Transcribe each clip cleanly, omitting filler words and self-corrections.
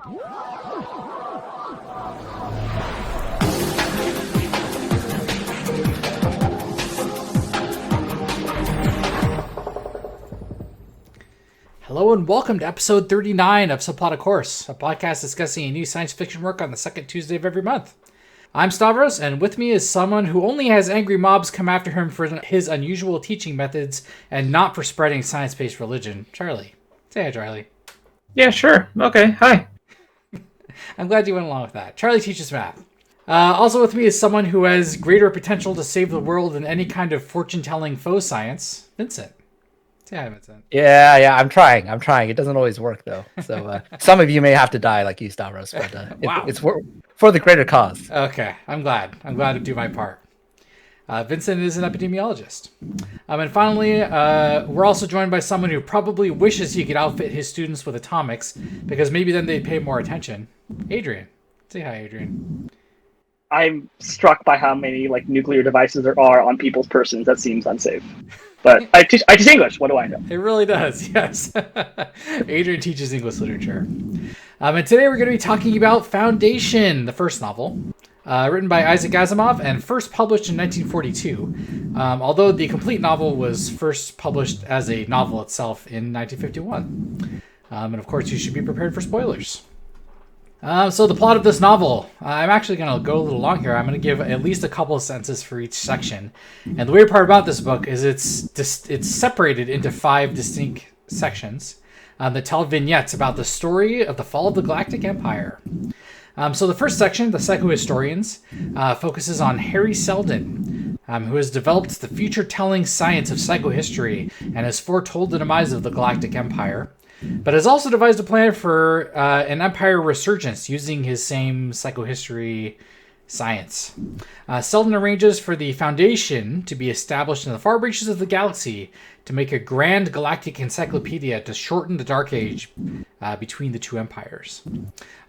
Hello and welcome to episode 39 of Subplot A Course, a podcast discussing a new science fiction work on the second Tuesday of every month. I'm Stavros, and with me is someone who only has angry mobs come after him for his unusual teaching methods and not for spreading science-based religion. Charlie. Say hi, Charlie. Yeah, sure. Okay, hi. I'm glad you went along with that. Charlie teaches math. Also with me is someone who has greater potential to save the world than any kind of fortune-telling faux science. Vincent. Say hi, Vincent. Yeah, I'm trying. It doesn't always work, though. So some of you may have to die like you, Stavros, but Wow. it's for the greater cause. Okay, I'm glad. I'm glad to do my part. Vincent is an epidemiologist. And finally, we're also joined by someone who probably wishes he could outfit his students with atomics, because maybe then they'd pay more attention. Adrian. Say hi, Adrian. I'm struck by how many nuclear devices there are on people's persons. That seems unsafe. But I teach English. What do I know? It really does, yes. Adrian teaches English literature. And today we're going to be talking about Foundation, the first novel, written by Isaac Asimov and first published in 1942, although the complete novel was first published as a novel itself in 1951. And of course, you should be prepared for spoilers. So the plot of this novel, I'm actually going to go a little long here. I'm going to give at least a couple of sentences for each section. And the weird part about this book is it's separated into 5 distinct sections that tell vignettes about the story of the fall of the Galactic Empire. So the first section, the Psychohistorians, focuses on Harry Seldon, who has developed the future-telling science of psychohistory and has foretold the demise of the Galactic Empire, but has also devised a plan for an empire resurgence using his same psychohistory science. Seldon arranges for the Foundation to be established in the far reaches of the galaxy to make a grand galactic encyclopedia to shorten the Dark Age between the two empires.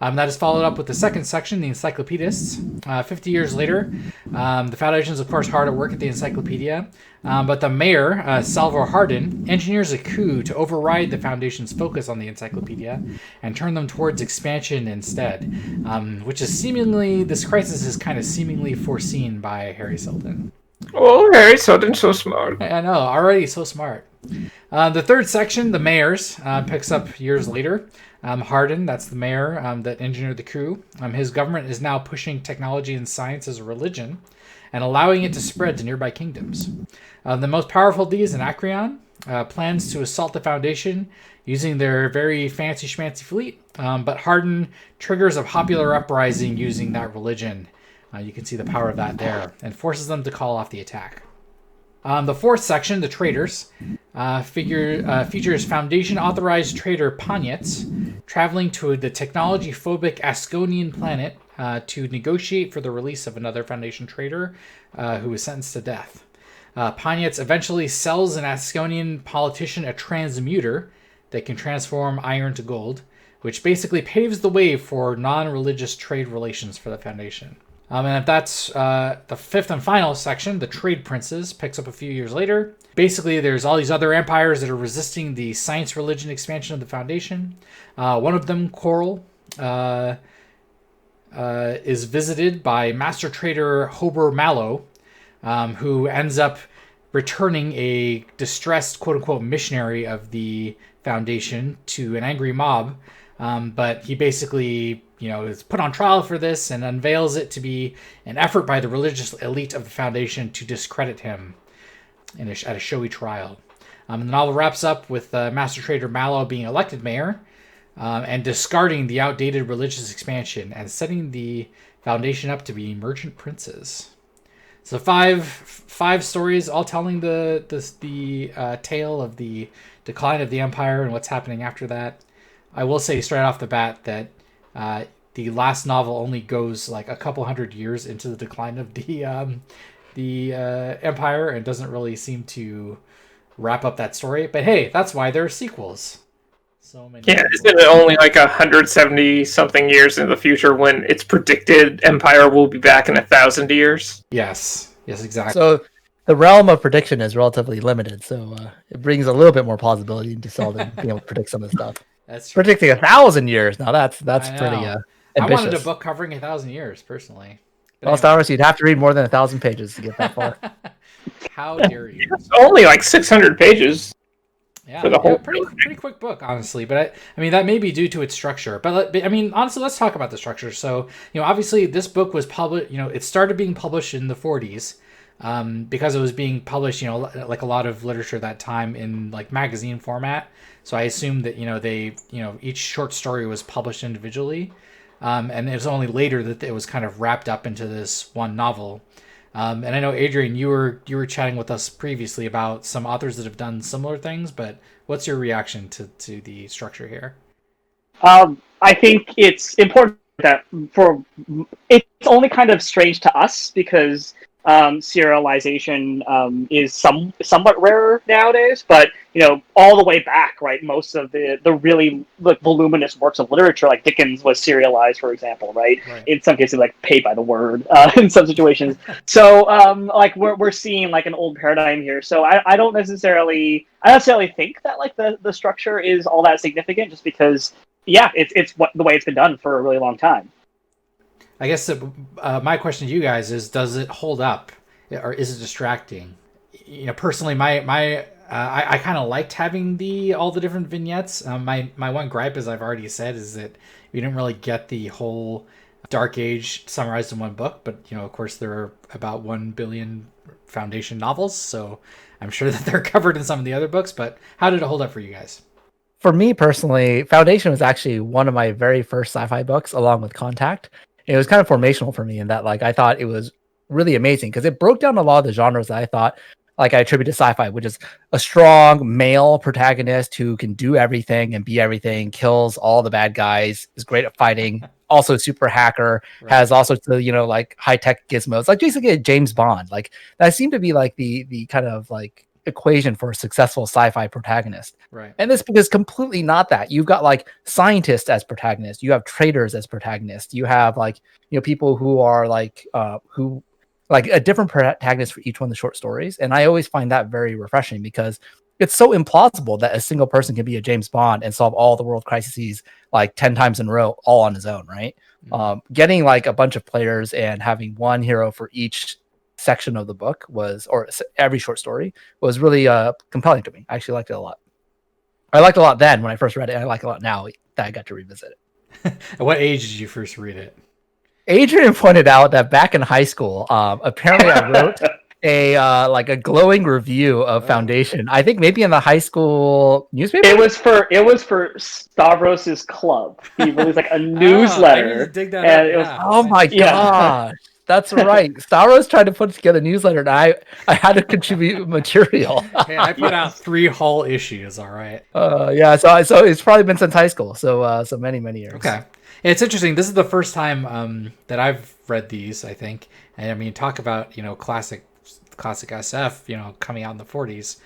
That is followed up with the second section, the Encyclopedists. 50 years later, the Foundation is, of course, hard at work at the encyclopedia, but the mayor, Salvor Hardin, engineers a coup to override the Foundation's focus on the encyclopedia and turn them towards expansion instead, which is this crisis is kind of seemingly foreseen by Harry Seldon. Oh, Harry Seldon's so smart. I know, already so smart. The third section, the mayors, picks up years later. Hardin, that's the mayor that engineered the coup. His government is now pushing technology and science as a religion and allowing it to spread to nearby kingdoms. The most powerful of these, Anacreon, plans to assault the Foundation using their very fancy schmancy fleet, but Hardin triggers a popular uprising using that religion. You can see the power of that there, and forces them to call off the attack. The fourth section, the Traders, features Foundation-authorized trader Panyets traveling to the technology-phobic Asconian planet to negotiate for the release of another Foundation trader who was sentenced to death. Panyets eventually sells an Asconian politician a transmuter that can transform iron to gold, which basically paves the way for non-religious trade relations for the Foundation. And that's the fifth and final section, the Trade Princes, picks up a few years later. Basically, there's all these other empires that are resisting the science-religion expansion of the Foundation. One of them, Coral, is visited by master trader Hober Mallow, who ends up returning a distressed, quote-unquote, missionary of the Foundation to an angry mob. But he basically is put on trial for this and unveils it to be an effort by the religious elite of the Foundation to discredit him at a showy trial. The novel wraps up with Master Trader Mallow being elected mayor and discarding the outdated religious expansion and setting the Foundation up to be merchant princes. So five stories, all telling the tale of the decline of the empire and what's happening after that. I will say straight off the bat that the last novel only goes like a couple hundred years into the decline of the empire and doesn't really seem to wrap up that story. But hey, that's why there are sequels. So many. Yeah, isn't it only like 170 something years in the future when it's predicted Empire will be back in 1,000 years? Yes, exactly. So the realm of prediction is relatively limited, so it brings a little bit more plausibility into Seldon being able to predict some of the stuff. That's true. Predicting 1,000 years. Now that's I pretty know. ambitious. I wanted a book covering 1,000 years personally. But Well, Star Wars, you'd have to read more than 1,000 pages to get that far. How dare you? It's only like 600 pages. Yeah, For the whole pretty quick book, honestly. But I mean, that may be due to its structure. But I mean, honestly, let's talk about the structure. So, obviously, this book was published. It started being published in the 40s, because it was being published. Like a lot of literature that time in like magazine format. So I assume that each short story was published individually, and it was only later that it was kind of wrapped up into this one novel. And I know, Adrian, you were chatting with us previously about some authors that have done similar things, but what's your reaction to the structure here? I think it's important that it's only kind of strange to us because serialization is somewhat rarer nowadays. But all the way back, right? Most of the really voluminous works of literature, like Dickens, was serialized, for example, right? In some cases, like paid by the word in some situations. So we're seeing like an old paradigm here. So I don't necessarily think that like the structure is all that significant, just because it's the way it's been done for a really long time. I guess my question to you guys is: does it hold up, or is it distracting? Personally, I kind of liked having all the different vignettes. My one gripe, as I've already said, is that we didn't really get the whole Dark Age summarized in one book. But of course, there are about 1 billion Foundation novels, so I'm sure that they're covered in some of the other books. But how did it hold up for you guys? For me personally, Foundation was actually one of my very first sci-fi books, along with Contact. It was kind of formational for me in that, like, I thought it was really amazing because it broke down a lot of the genres that I thought, like, I attribute to sci-fi, which is a strong male protagonist who can do everything and be everything, kills all the bad guys, is great at fighting, also super hacker, has all sorts of, like high-tech gizmos, like basically a James Bond. Like, that seemed to be like the kind of like equation for a successful sci-fi protagonist. Right. And this book is completely not that. You've got like scientists as protagonists, you have traders as protagonists, you have like people who are like who like a different protagonist for each one of the short stories. And I always find that very refreshing because it's so implausible that a single person can be a James Bond and solve all the world crises like 10 times in a row, all on his own, right? Mm-hmm. Getting like a bunch of players and having one hero for each section of the book or every short story was really compelling to me. I actually liked it a lot. I liked it a lot then when I first read it, and I like it a lot now that I got to revisit it. At what age did you first read it? Adrian pointed out that back in high school, apparently I wrote a glowing review of Foundation. I think maybe in the high school newspaper. It was for Stavros's club. He released like a newsletter. I need to dig that up. Oh my gosh. That's right. Stavros tried to put together a newsletter, and I had to contribute material. Hey, I put out 3 whole issues. All right. So it's probably been since high school. So many years. Okay. It's interesting. This is the first time that I've read these, I think. And I mean, talk about classic SF, coming out in the 40s,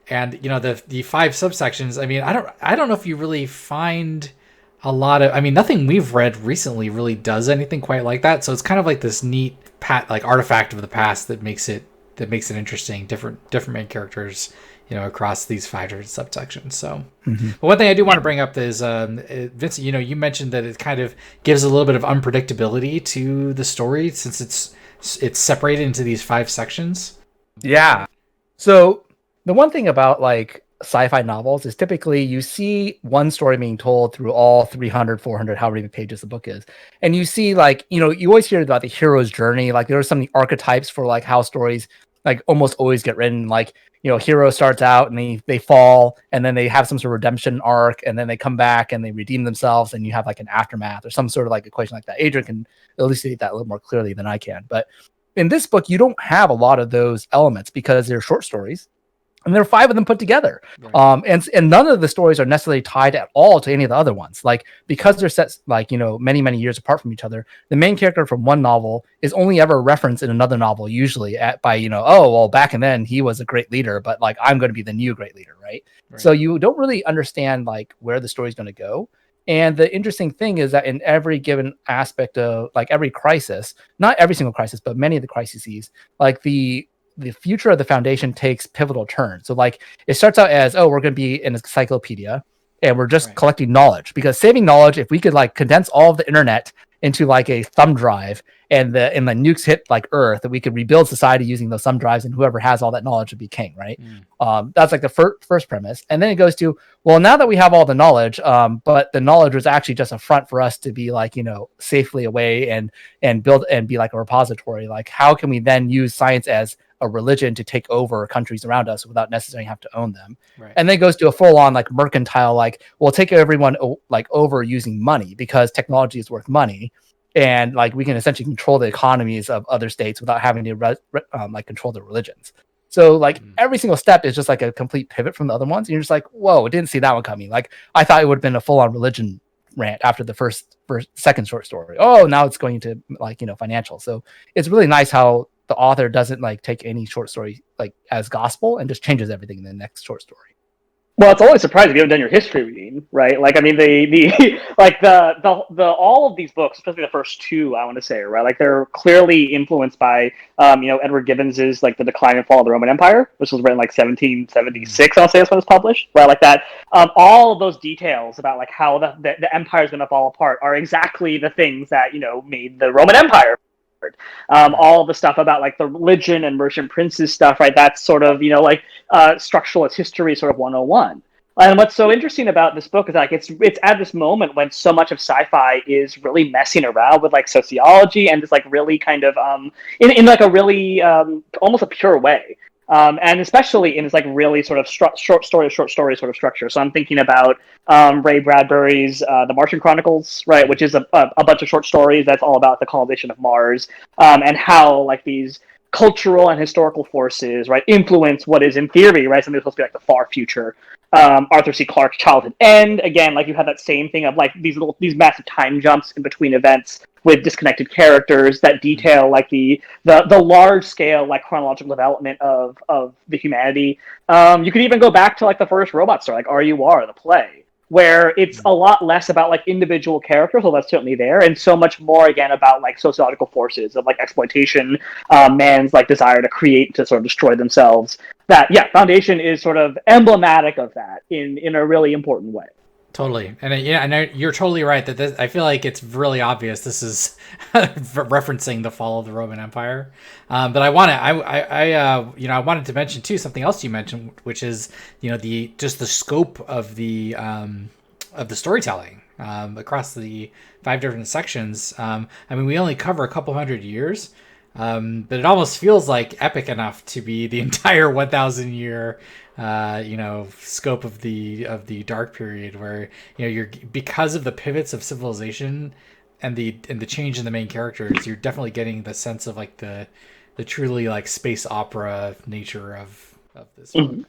and the 5 subsections. I mean, I don't know if you really find a lot of, I mean, nothing we've read recently really does anything quite like that. So it's kind of like this neat artifact of the past that makes it interesting. Different main characters, across these 5 different subsections. So, But one thing I do want to bring up is, Vincent, you mentioned that it kind of gives a little bit of unpredictability to the story since it's separated into these 5 sections. Yeah. So the one thing about like sci-fi novels is typically you see one story being told through all 300, 400, however many pages the book is. And you see like, you always hear about the hero's journey. Like there are some archetypes for like how stories like almost always get written. Like, hero starts out and they fall and then they have some sort of redemption arc and then they come back and they redeem themselves and you have like an aftermath or some sort of like equation like that. Adrian can elucidate that a little more clearly than I can. But in this book, you don't have a lot of those elements because they're short stories. And there are 5 of them put together. Right. And none of the stories are necessarily tied at all to any of the other ones. Like, because they're set, like, many, many years apart from each other, the main character from one novel is only ever referenced in another novel, usually by, oh, well, back and then he was a great leader, but like, I'm going to be the new great leader, right? So you don't really understand like where the story's going to go. And the interesting thing is that in every given aspect of like every crisis, not every single crisis, but many of the crises, like the future of the Foundation takes pivotal turns. So like it starts out as, oh, we're going to be an encyclopedia. and we're just Right. collecting knowledge. Because saving knowledge, if we could like condense all of the internet into like a thumb drive, and the nukes hit like Earth, that we could rebuild society using those thumb drives, and whoever has all that knowledge would be king, right? That's like the first premise. And then it goes to, well, now that we have all the knowledge, but the knowledge was actually just a front for us to be like, safely away and build and be like a repository. Like, how can we then use science as a religion to take over countries around us without necessarily have to own them? Right. And then it goes to a full on like mercantile, like we'll take everyone like over using money, because technology is worth money. And like we can essentially control the economies of other states without having to like control their religions. So like every single step is just like a complete pivot from the other ones. And you're just like, whoa, didn't see that one coming. Like I thought it would have been a full on religion rant after the second short story. Oh, now it's going to like, financial. So it's really nice how the author doesn't like take any short story like as gospel and just changes everything in the next short story. Well, it's always surprising if you haven't done your history reading, right? Like, I mean, the like the all of these books, especially the first two, I want to say, right? Like, they're clearly influenced by, Edward Gibbons's like The Decline and Fall of the Roman Empire, which was written like 1776. I'll say that's when it was published, right? Like that. All of those details about like how the empire is going to fall apart are exactly the things that made the Roman Empire. All the stuff about like the religion and merchant princes stuff, right? That's sort of structuralist history sort of 101. And what's so interesting about this book is like it's at this moment when so much of sci-fi is really messing around with like sociology and just like really kind of in like a really almost a pure way. And especially in this like really sort of short story sort of structure. So I'm thinking about Ray Bradbury's The Martian Chronicles, right, which is a bunch of short stories that's all about the colonization of Mars, and how like these cultural and historical forces, right, influence what is in theory, right, something that's supposed to be like the far future. Arthur C. Clarke's Childhood End, again, like you have that same thing of like these massive time jumps in between events with disconnected characters that detail like the large scale like chronological development of the humanity. You could even go back to like the first robot story, like R.U.R., the play, where it's a lot less about like individual characters, well, that's certainly there, and so much more again about like sociological forces of like exploitation, man's like desire to create, to sort of destroy themselves. That Foundation is sort of emblematic of that in a really important way. Totally. And you're totally right that I feel like it's really obvious this is referencing the fall of the Roman Empire. But I wanted to mention too something else you mentioned, which is the scope of the storytelling across the 5 different sections. I mean, we only cover a couple hundred years, but it almost feels like epic enough to be the entire 1,000 year scope of the dark period, where you're, because of the pivots of civilization and the change in the main characters, you're definitely getting the sense of like the truly like space opera nature of this book.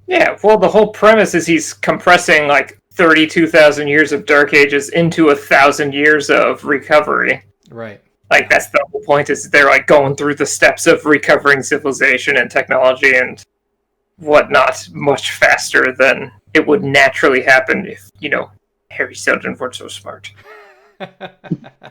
Yeah, well, the whole premise is he's compressing like 32,000 years of Dark Ages into 1,000 years of recovery. Right. Like, that's the whole point, is they're like going through the steps of recovering civilization and technology and whatnot much faster than it would naturally happen if, Harry Seldon weren't so smart.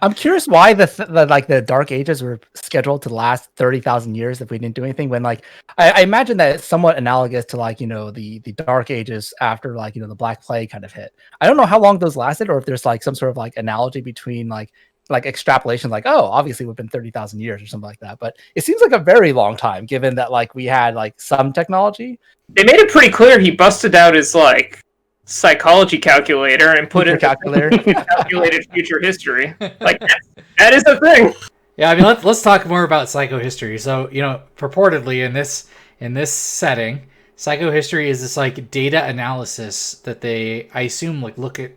I'm curious why the Dark Ages were scheduled to last 30,000 years if we didn't do anything. When like I imagine that it's somewhat analogous to like the Dark Ages after like the Black Plague kind of hit. I don't know how long those lasted, or if there's like some sort of like analogy between like extrapolation, like, oh, obviously we've been 30,000 years or something like that. But it seems like a very long time, given that like we had like some technology. They made it pretty clear he busted out his like psychology calculator and put in calculated future history. Like that is a thing. Yeah, I mean, let's talk more about psychohistory. So, purportedly in this setting, psychohistory is this like data analysis that they, I assume, like look at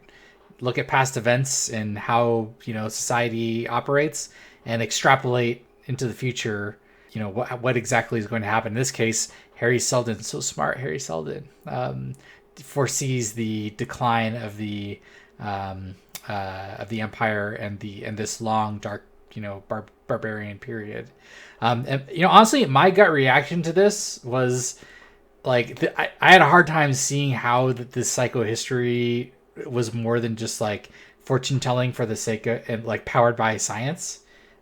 past events and how society operates and extrapolate into the future. What exactly is going to happen. In this case, Harry Seldon, so smart. Harry Seldon foresees the decline of the empire and this long dark barbarian period. And honestly, my gut reaction to this was like I had a hard time seeing how this psychohistory was more than just like fortune telling for the sake of, and like powered by science.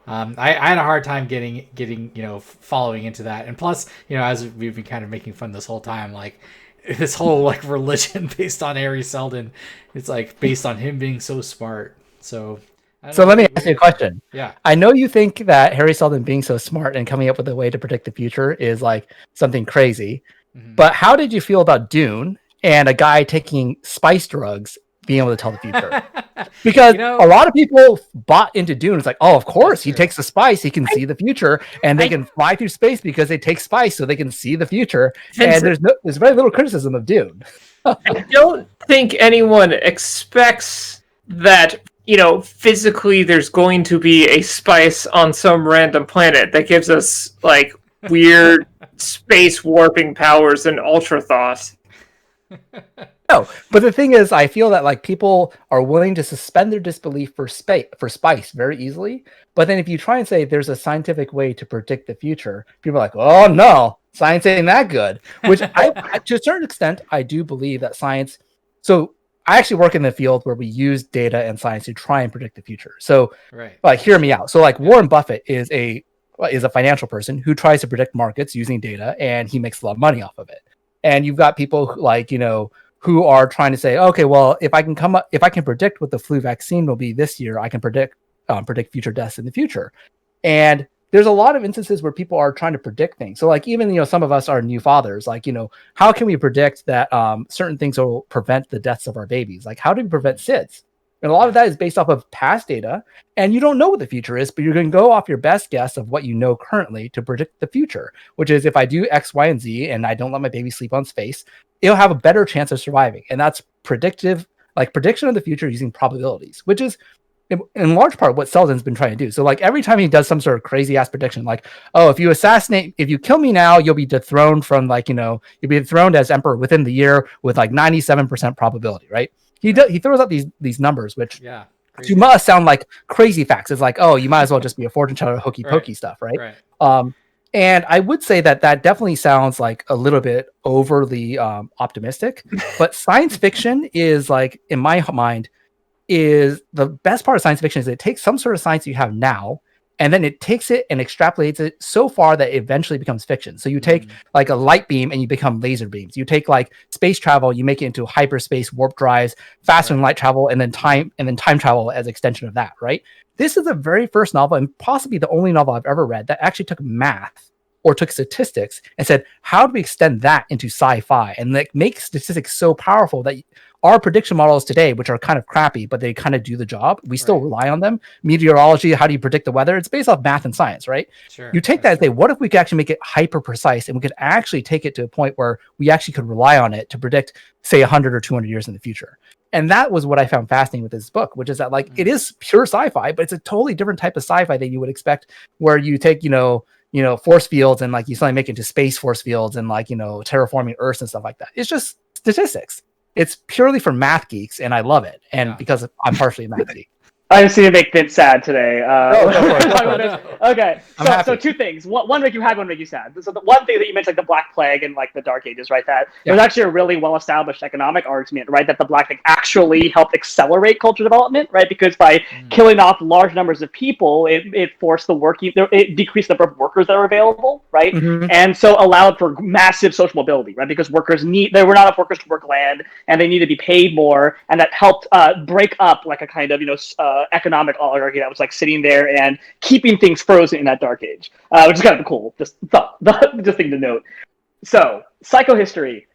I had a hard time getting following into that. And plus, as we've been kind of making fun this whole time, like this whole like religion based on Harry Seldon. It's like based on him being so smart. So let me ask you a question. Yeah. I know you think that Harry Seldon being so smart and coming up with a way to predict the future is like something crazy. Mm-hmm. But how did you feel about Dune and a guy taking spice drugs being able to tell the future? Because a lot of people bought into Dune. It's like, oh, of course, he takes the spice, he can see the future, and they can fly through space because they take spice so they can see the future. And there's very little criticism of Dune. I don't think anyone expects that, physically there's going to be a spice on some random planet that gives us like weird space warping powers and ultra thought. No, but the thing is, I feel that like people are willing to suspend their disbelief for spice very easily. But then if you try and say there's a scientific way to predict the future, people are like, oh no, science ain't that good. Which to a certain extent, I do believe that science. So I actually work in the field where we use data and science to try and predict the future. So like, hear me out. So like Warren Buffett is a financial person who tries to predict markets using data, and he makes a lot of money off of it. And you've got people who are trying to say, okay, well, if I can predict what the flu vaccine will be this year, I can predict future deaths in the future. And there's a lot of instances where people are trying to predict things. So like even some of us are new fathers. Like how can we predict that certain things will prevent the deaths of our babies? Like how do we prevent SIDS? And a lot of that is based off of past data, and you don't know what the future is, but you're going to go off your best guess of what you know currently to predict the future, which is if I do X, Y, and Z, and I don't let my baby sleep on space, it'll have a better chance of surviving. And that's prediction of the future using probabilities, which is in large part what Seldon's been trying to do. So like every time he does some sort of crazy ass prediction, like, oh, if you kill me now, you'll be dethroned from you'll be dethroned as emperor within the year with like 97% probability, right? He throws out these numbers, which to us sound like crazy facts. It's like, oh, you might as well just be a fortune teller, hokey pokey stuff, right? And I would say that definitely sounds like a little bit overly optimistic. But science fiction is like, in my mind, is the best part of science fiction is it takes some sort of science you have now, and then it takes it and extrapolates it so far that it eventually becomes fiction. So you take like a light beam and you become laser beams. You take like space travel, you make it into hyperspace warp drives, faster than light travel, and then time travel as extension of that, right? This is the very first novel, and possibly the only novel I've ever read that actually took math or took statistics and said, how do we extend that into sci-fi and like make statistics so powerful that our prediction models today, which are kind of crappy, but they kind of do the job, we still rely on them. Meteorology, how do you predict the weather? It's based off math and science, right? You take that and say, what if we could actually make it hyper precise, and we could actually take it to a point where we actually could rely on it to predict, say, 100 or 200 years in the future. And that was what I found fascinating with this book, which is that like it is pure sci-fi, but it's a totally different type of sci-fi that you would expect, where you take force fields and like you suddenly make it into space force fields and like terraforming Earth and stuff like that. It's just statistics. It's purely for math geeks, and I love it. And because I'm partially a math geek. I just need to make Vince sad today. Okay, so two things. One make you happy, one make you sad. So the one thing that you mentioned, like the Black Plague and like the Dark Ages, right? That there's actually a really well-established economic argument, right? That the Black Plague actually helped accelerate culture development, right? Because by killing off large numbers of people, it forced it decreased the number of workers that were available, right? And so allowed for massive social mobility, right? Because there were not enough workers to work land, and they needed to be paid more, and that helped break up like a kind of economic oligarchy that was like sitting there and keeping things frozen in that dark age, which is kind of cool. Just thing to note. So psychohistory,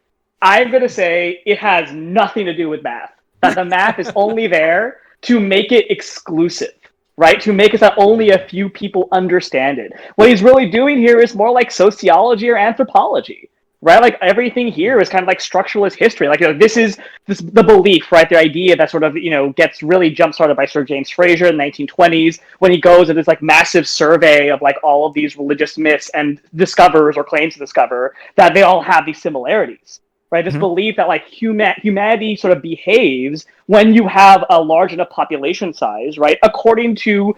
I'm going to say it has nothing to do with math. That the math is only there to make it exclusive, right? To make it so that only a few people understand it. What he's really doing here is more like sociology or anthropology. Right, like everything here is kind of like structuralist history. Like this is the belief, right? The idea that sort of gets really jump started by Sir James Frazer in the 1920s when he goes and this like massive survey of like all of these religious myths and discovers or claims to discover that they all have these similarities. Right, this belief that like humanity sort of behaves when you have a large enough population size, right? According to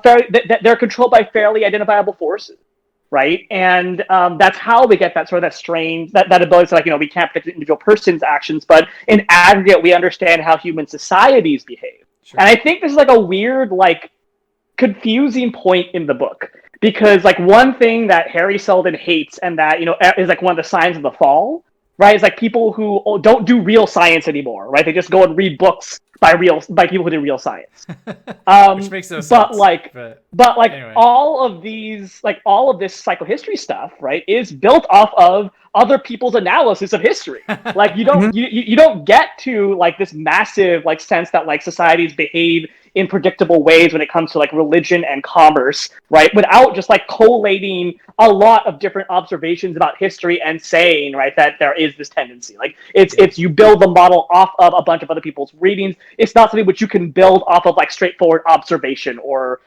they're controlled by fairly identifiable forces. Right, and that's how we get that sort of that ability to like we can't predict an individual person's actions, but in aggregate we understand how human societies behave. And I think this is like a weird like confusing point in the book, because like one thing that Harry Seldon hates and that is like one of the signs of the fall right? It's like people who don't do real science anymore, right? They just go and read books by people who do real science. Which makes no sense. But anyway. all of this psychohistory stuff, right, is built off of other people's analysis of history. Like you don't get to like this massive like sense that like societies behave in predictable ways when it comes to like religion and commerce, right? Without just like collating a lot of different observations about history and saying, right, that there is this tendency. Like it's you build the model off of a bunch of other people's readings. It's not something which you can build off of like straightforward observation or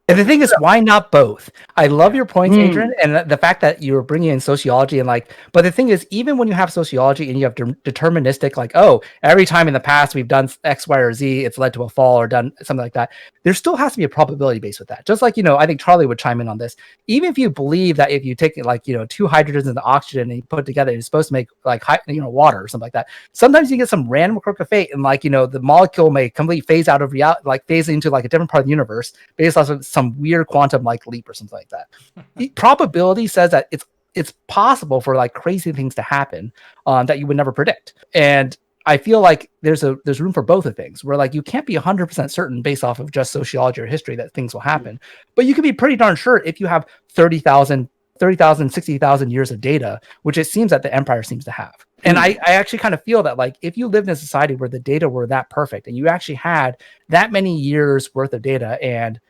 And the thing is, why not both? I love your points, Adrian, and the fact that you're bringing in sociology and like. But the thing is, even when you have sociology and you have deterministic, like, oh, every time in the past we've done X, Y, or Z, it's led to a fall or done something like that. There still has to be a probability base with that. Just like I think Charlie would chime in on this. Even if you believe that if you take like two hydrogens and the oxygen and you put it together, it's supposed to make like water or something like that. Sometimes you get some random quirk of fate, and like the molecule may completely phase out of reality, like phase into like a different part of the universe based off of some weird quantum like leap or something like that. The probability says that it's possible for like crazy things to happen that you would never predict. And I feel like there's room for both of things where like you can't be 100% certain based off of just sociology or history that things will happen, but you can be pretty darn sure if you have 30,000, 60,000 years of data, which it seems that the empire seems to have. And I actually kind of feel that like if you lived in a society where the data were that perfect and you actually had that many years worth of data and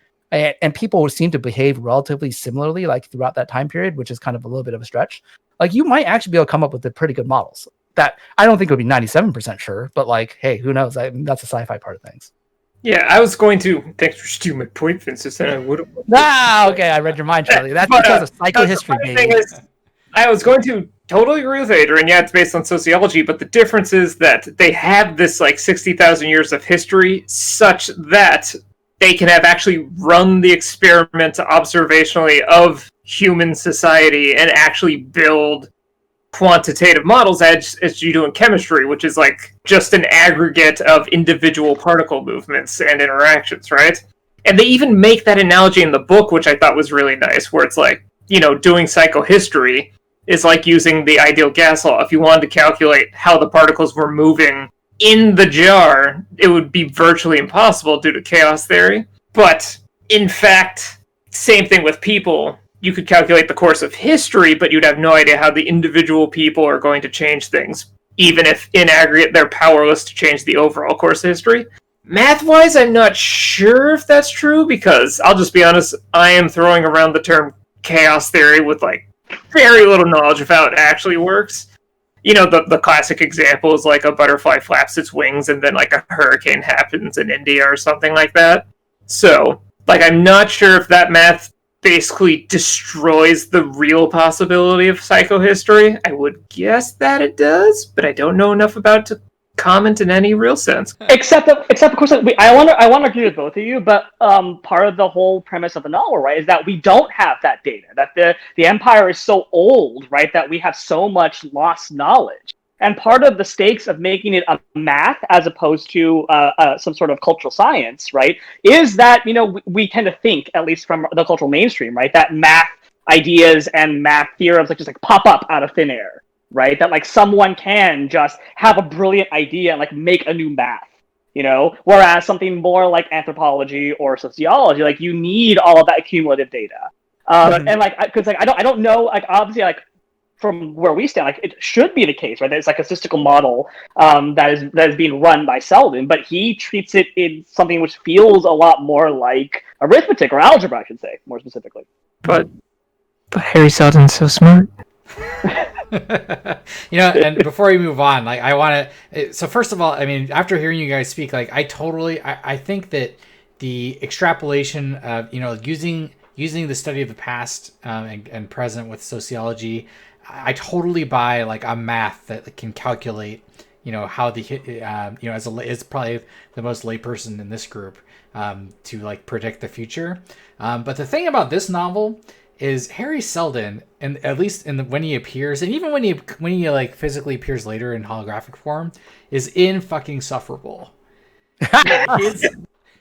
people would seem to behave relatively similarly like throughout that time period, which is kind of a little bit of a stretch. Like you might actually be able to come up with the pretty good models that I don't think would be 97% sure, but like, hey, who knows? That's a sci-fi part of things. Yeah, I was going to. Thanks for stealing my point, Vincent. I would have. Okay, I read your mind, Charlie. That's because of psychohistory, baby. I was going to totally agree with Adrian. Yeah, it's based on sociology, but the difference is that they have this like 60,000 years of history, such that they can have actually run the experiment observationally of human society and actually build quantitative models as you do in chemistry, which is like just an aggregate of individual particle movements and interactions, right? And they even make that analogy in the book, which I thought was really nice, where it's like, doing psychohistory is like using the ideal gas law. If you wanted to calculate how the particles were moving in the jar, it would be virtually impossible due to chaos theory. But in fact, same thing with people. You could calculate the course of history, but you'd have no idea how the individual people are going to change things, even if in aggregate they're powerless to change the overall course of history. Math-wise, I'm not sure if that's true, because I'll just be honest, I am throwing around the term chaos theory with like very little knowledge of how it actually works. The classic example is like a butterfly flaps its wings and then like a hurricane happens in India or something like that. So, like, I'm not sure if that math basically destroys the real possibility of psychohistory. I would guess that it does, but I don't know enough about it to comment in any real sense. Except of course, I want to agree with both of you, but part of the whole premise of the novel, right, is that we don't have that data. That the empire is so old, right, that we have so much lost knowledge. And part of the stakes of making it a math as opposed to some sort of cultural science, right, is that we tend to think, at least from the cultural mainstream, right, that math ideas and math theorems like just like pop up out of thin air. Right, that like someone can just have a brilliant idea and like make a new math, whereas something more like anthropology or sociology, like you need all of that cumulative data. And like, because like I don't know, like obviously like from where we stand, like it should be the case, right? That it's like a statistical model that is being run by Selden, but he treats it in something which feels a lot more like arithmetic or algebra, I should say, more specifically. But Harry Selden's so smart. And before we move on, like I want to. So first of all, I mean, after hearing you guys speak, like I think that the extrapolation of using the study of the past and present with sociology, I totally buy like a math that can calculate, how the as probably the most layperson in this group to like predict the future. But the thing about this novel is Harry Selden, and at least when he appears, and even when he like physically appears later in holographic form, is insufferable.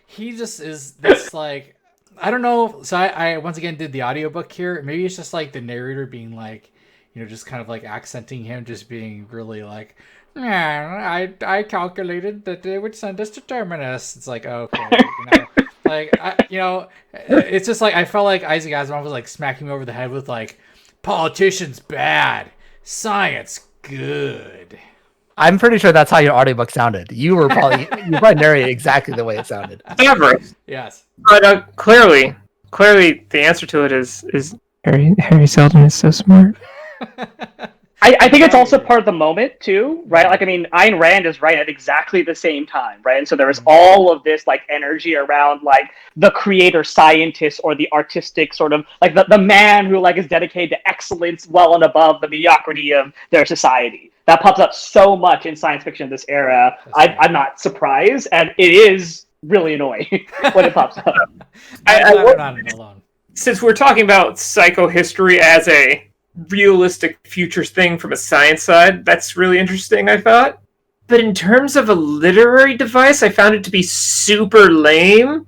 He just is this like, I don't know. So I once again did the audiobook here. Maybe it's just like the narrator being like, just kind of like accenting him just being really like, yeah, I calculated that they would send us to Terminus. It's like, okay, it's just like I felt like Isaac Asimov was like smacking me over the head with like, politicians bad, science good. I'm pretty sure that's how your audiobook sounded. You probably narrated exactly the way it sounded. Never. Yes. But clearly, the answer to it is Harry Seldon is so smart. I think it's also part of the moment too, right? Like, I mean, Ayn Rand is right at exactly the same time, right? And so there was all of this like energy around like the creator scientist or the artistic sort of like the man who like is dedicated to excellence well and above the mediocrity of their society. That pops up so much in science fiction in this era. I'm not surprised, and it is really annoying when it pops up. Since we're talking about psychohistory as a realistic future thing from a science side, that's really interesting, I thought. But in terms of a literary device, I found it to be super lame.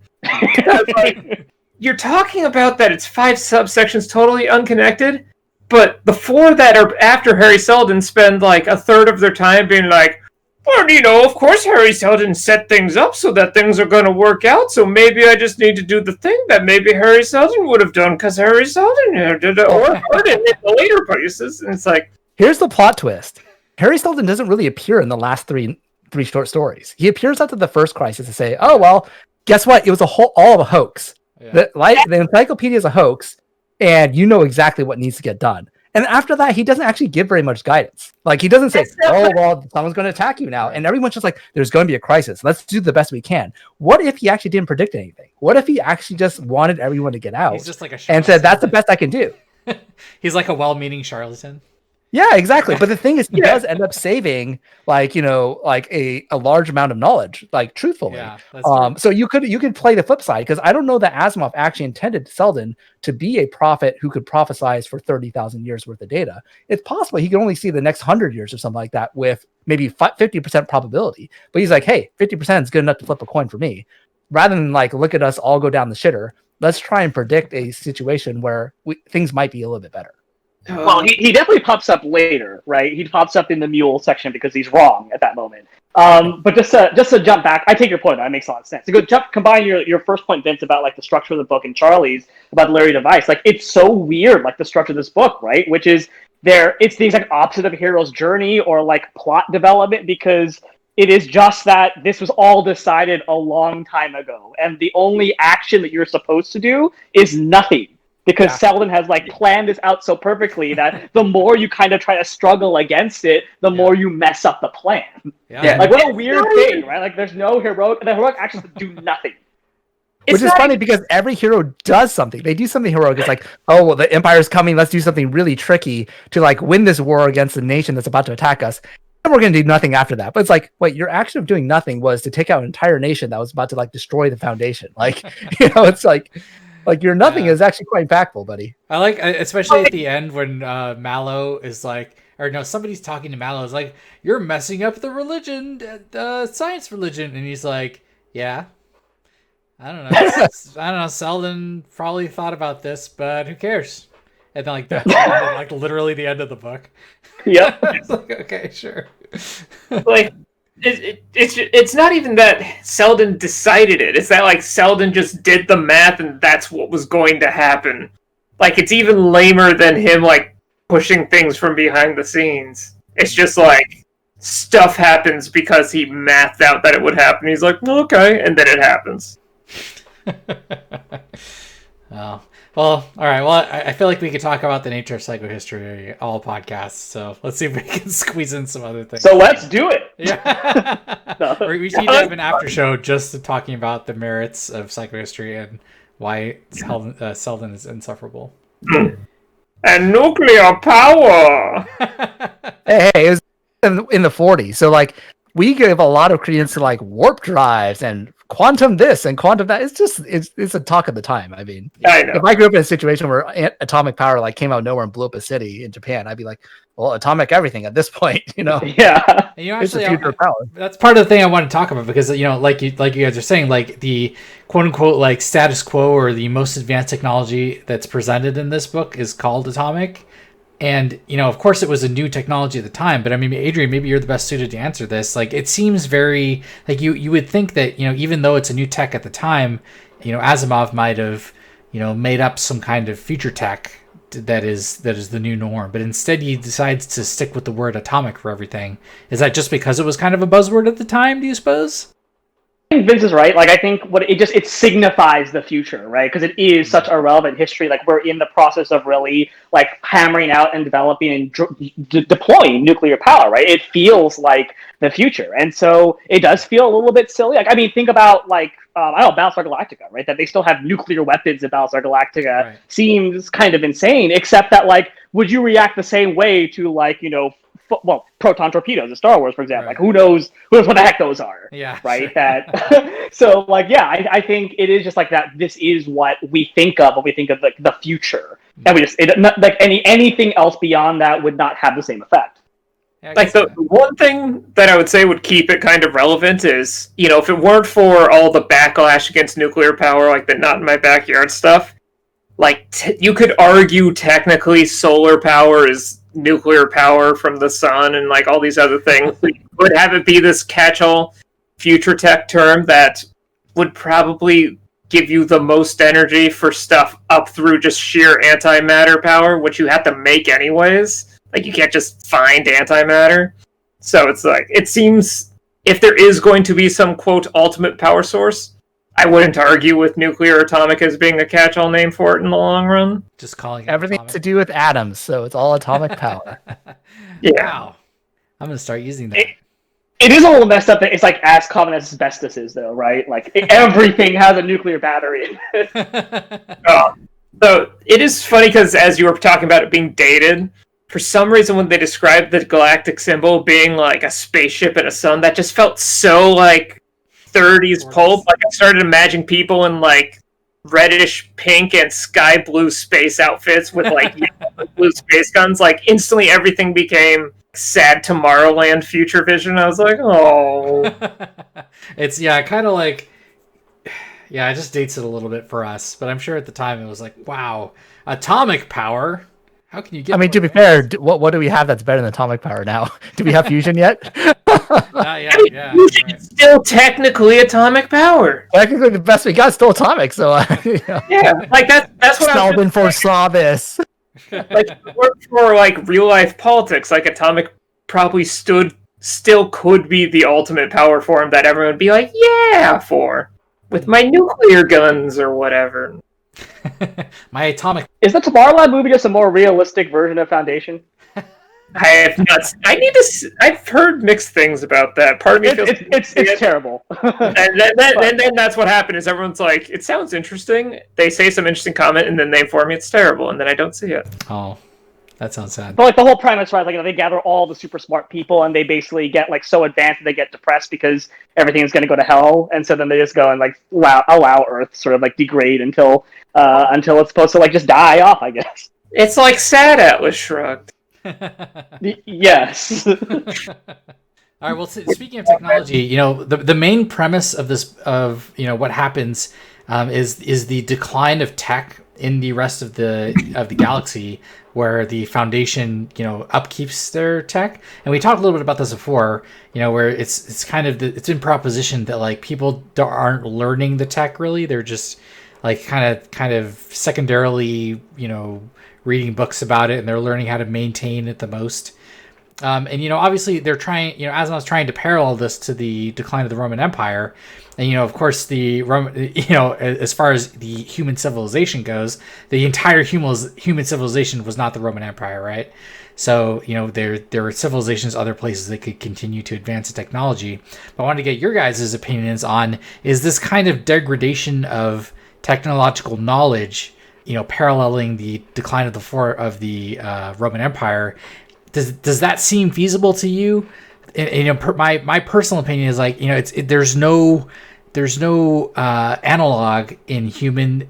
Like, you're talking about that it's 5 subsections totally unconnected, but the 4 that are after Harry Seldon spend like a third of their time being like, well, of course Harry Seldon set things up so that things are going to work out, so maybe I just need to do the thing that maybe Harry Seldon would have done because Harry Seldon did it, or in the later places. And it's like... Here's the plot twist. Harry Seldon doesn't really appear in the last three short stories. He appears after the first crisis to say, oh, well, guess what? It was all of a hoax. Yeah. The encyclopedia is a hoax, and you know exactly what needs to get done. And after that, he doesn't actually give very much guidance. Like, he doesn't say, oh, well, someone's going to attack you now. And everyone's just like, there's going to be a crisis. Let's do the best we can. What if he actually didn't predict anything? What if he actually just wanted everyone to get out? He's just like a and said, that's the best I can do. He's like a well-meaning charlatan. Yeah, exactly. But the thing is, he does end up saving, a large amount of knowledge, like truthfully. Yeah, so you could play the flip side, because I don't know that Asimov actually intended Seldon to be a prophet who could prophesize for 30,000 years worth of data. It's possible he could only see the next 100 years or something like that with maybe 50% probability. But he's like, hey, 50% is good enough to flip a coin for me. Rather than like look at us all go down the shitter, let's try and predict a situation where things might be a little bit better. Well, he definitely pops up later, right? He pops up in the mule section because he's wrong at that moment. But just to jump back, I take your point. That makes a lot of sense. To combine your first point, Vince, about like the structure of the book, and Charlie's about the literary device. Like, it's so weird, like the structure of this book, right? Which is it's the exact opposite of a hero's journey or like plot development, because it is just that this was all decided a long time ago, and the only action that you're supposed to do is nothing. Because Seldon has like planned this out so perfectly that the more you kind of try to struggle against it, the more you mess up the plan. Yeah. Like, what a weird thing, right? Like, there's no heroic actions that do nothing. Which is funny because every hero does something. They do something heroic. It's like, oh, well, the Empire's coming. Let's do something really tricky to like win this war against the nation that's about to attack us. And we're going to do nothing after that. But it's like, wait, your action of doing nothing was to take out an entire nation that was about to like destroy the Foundation. Like, it's like your nothing is actually quite impactful, buddy. I like, especially at the end when Mallow is like, or no, somebody's talking to Mallow. Is like, you're messing up the religion, science religion, and he's like, yeah, I don't know. Seldon probably thought about this, but who cares? And then like that's like literally the end of the book. Yep. It's like, okay, sure. Like. It's not even that Seldon decided it. It's that like Seldon just did the math and that's what was going to happen. Like, it's even lamer than him like pushing things from behind the scenes. It's just like stuff happens because he mathed out that it would happen. He's like, okay, and then it happens. Oh. Well, all right. Well, I feel like we could talk about the nature of psychohistory all podcasts. So let's see if we can squeeze in some other things. So let's do it. Yeah. We need to have an after show just talking about the merits of psychohistory and why Seldon is insufferable. And nuclear power. Hey, it was in the 40s. So like we give a lot of credence to like warp drives and quantum this and quantum that. It's a talk of the time. I mean, I know. If I grew up in a situation where atomic power like came out of nowhere and blew up a city in Japan, I'd be like, well, atomic everything at this point, Yeah. And actually, it's the future of power. That's part of the thing I want to talk about, because like you guys are saying, like the quote unquote like status quo or the most advanced technology that's presented in this book is called atomic, And, of course it was a new technology at the time, but I mean, Adrian, maybe you're the best suited to answer this. Like, it seems very, like, you would think that, even though it's a new tech at the time, Asimov might have, made up some kind of future tech that is the new norm, but instead he decides to stick with the word atomic for everything. Is that just because it was kind of a buzzword at the time, do you suppose? I think Vince is right. Like, I think it signifies the future, right? Because it is such a relevant history. Like, we're in the process of really like hammering out and developing and deploying nuclear power, right? It feels like the future, and so it does feel a little bit silly. Like, I mean, think about like I don't know, Battlestar Galactica, right? That they still have nuclear weapons in Battlestar Galactica Right. seems kind of insane. Except that, like, would you react the same way to like proton torpedoes in Star Wars, for example? Right. Like, who knows what the heck those are? Yeah, Right. sure. That so like, yeah, I think it is just like that. This is what we think of when we think of like the future, and we just not like anything else beyond that would not have the same effect. Yeah, I Like, guess the one thing that I would say would keep it kind of relevant is, if it weren't for all the backlash against nuclear power, like the not in my backyard stuff, like, you could argue technically solar power is nuclear power from the sun and like all these other things. You would have it be this catch-all future tech term that would probably give you the most energy for stuff up through just sheer antimatter power, which you have to make anyways. Like, you can't just find antimatter. So it's like, it seems if there is going to be some, quote, ultimate power source, I wouldn't argue with nuclear atomic as being a catch-all name for it in the long run. just calling it Everything atomic. to do with atoms, so it's all atomic power. Yeah. Wow. I'm going to start using that. It is a little messed up that it's like as common as asbestos is, though, right? Like, everything has a nuclear battery in it. So it is funny because as you were talking about it being dated, for some reason when they described the galactic symbol being like a spaceship and a sun, that just felt so like 30s pulp. Like, I started imagining people in like reddish pink and sky blue space outfits with like yellow and blue space guns. Like, instantly everything became sad Tomorrowland future vision. I was like, oh. It's, yeah, kind of like, yeah, it just dates it a little bit for us, but I'm sure at the time it was like, wow, atomic power. How can you get? I mean, to be fair, what do we have that's better than atomic power now? Do we have fusion yet? Yeah, Fusion right. is still technically atomic power. Technically, the best we got is still atomic. So, Yeah, like that's what I was Sheldon foresaw this. like. For like real life politics, like atomic probably still could be the ultimate power form that everyone would be like, yeah, for with my nuclear guns or whatever. My atomic. Is the Tomorrowland movie just a more realistic version of Foundation? I have not. I've heard mixed things about that. Part of me feels It's terrible. and then that's what happened. Is everyone's like, it sounds interesting. They say some interesting comment, and then they inform me it's terrible, and then I don't see it. Oh, that sounds sad. But like the whole premise, right? Like, they gather all the super smart people, and they basically get like so advanced that they get depressed because everything is going to go to hell, and so then they just go and like allow Earth sort of like degrade until it's supposed to like just die off, I guess. It's like Sad Atlas Shrugged. Yes. All right. Well, speaking of technology, the main premise of this, of what happens, is the decline of tech in the rest of the galaxy, where the Foundation, upkeeps their tech. And we talked a little bit about this before, where it's kind of it's been propositioned that like people aren't learning the tech really. They're just like kind of secondarily, reading books about it, and they're learning how to maintain it the most. And obviously they're trying, Asimov's trying to parallel this to the decline of the Roman Empire. And of course the Roman, as far as the human civilization goes, the entire human civilization was not the Roman Empire, right? So there were civilizations, other places that could continue to advance the technology. But I wanted to get your guys' opinions on, is this kind of degradation of technological knowledge, paralleling the decline of the Roman Empire? Does that seem feasible to you? And, my personal opinion is like, there's no analog in human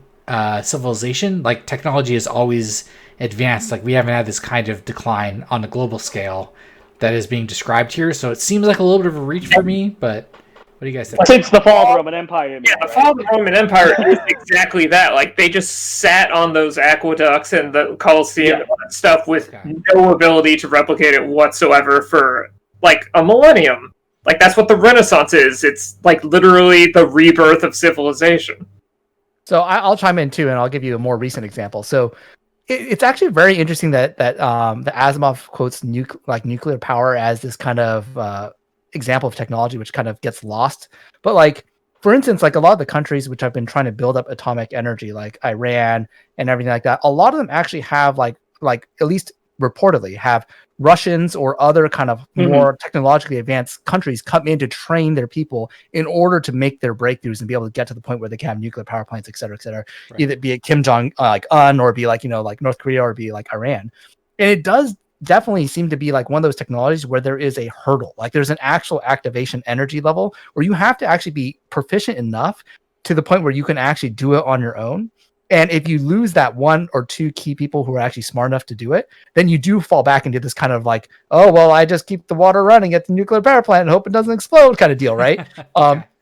civilization. Like, technology is always advanced. Like, we haven't had this kind of decline on a global scale that is being described here. So it seems like a little bit of a reach for me, but What do you guys think? Since the fall of the Roman Empire. Yeah, the fall of the Roman Empire is exactly that. Like, they just sat on those aqueducts and the Colosseum and all that stuff with no ability to replicate it whatsoever for, like, a millennium. Like, that's what the Renaissance is. It's, like, literally the rebirth of civilization. So I'll chime in, too, and I'll give you a more recent example. So it's actually very interesting that the Asimov quotes nuclear power as this kind of example of technology which kind of gets lost. But like, for instance, like a lot of the countries which have been trying to build up atomic energy, like Iran and everything like that, a lot of them actually have like at least reportedly have Russians or other kind of more technologically advanced countries come in to train their people in order to make their breakthroughs and be able to get to the point where they can have nuclear power plants, et cetera, et cetera. Right. Either be it Kim Jong Un or be like, like North Korea or be like Iran. And it does definitely seem to be like one of those technologies where there is a hurdle. Like there's an actual activation energy level where you have to actually be proficient enough to the point where you can actually do it on your own. And if you lose that one or two key people who are actually smart enough to do it, then you do fall back into this kind of like, oh, well, I just keep the water running at the nuclear power plant and hope it doesn't explode kind of deal, right?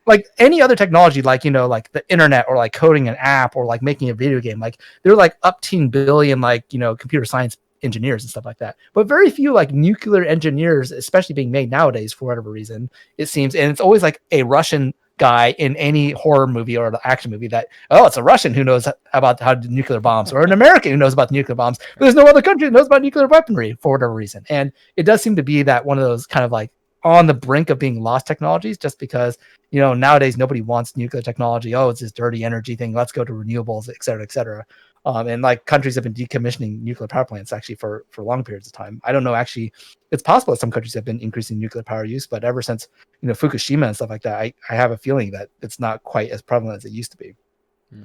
Like any other technology, like, like the internet or like coding an app or like making a video game, like they're like up to billion, like, computer science engineers and stuff like that, but very few like nuclear engineers, especially being made nowadays for whatever reason, it seems. And it's always like a Russian guy in any horror movie or action movie that, oh, it's a Russian who knows about how to do nuclear bombs, or an American who knows about the nuclear bombs, but there's no other country that knows about nuclear weaponry for whatever reason. And it does seem to be that one of those kind of like on the brink of being lost technologies, just because, nowadays nobody wants nuclear technology. Oh, it's this dirty energy thing. Let's go to renewables, et cetera, et cetera. And like countries have been decommissioning nuclear power plants actually for long periods of time. I don't know, actually, it's possible that some countries have been increasing nuclear power use, but ever since, Fukushima and stuff like that, I have a feeling that it's not quite as prevalent as it used to be.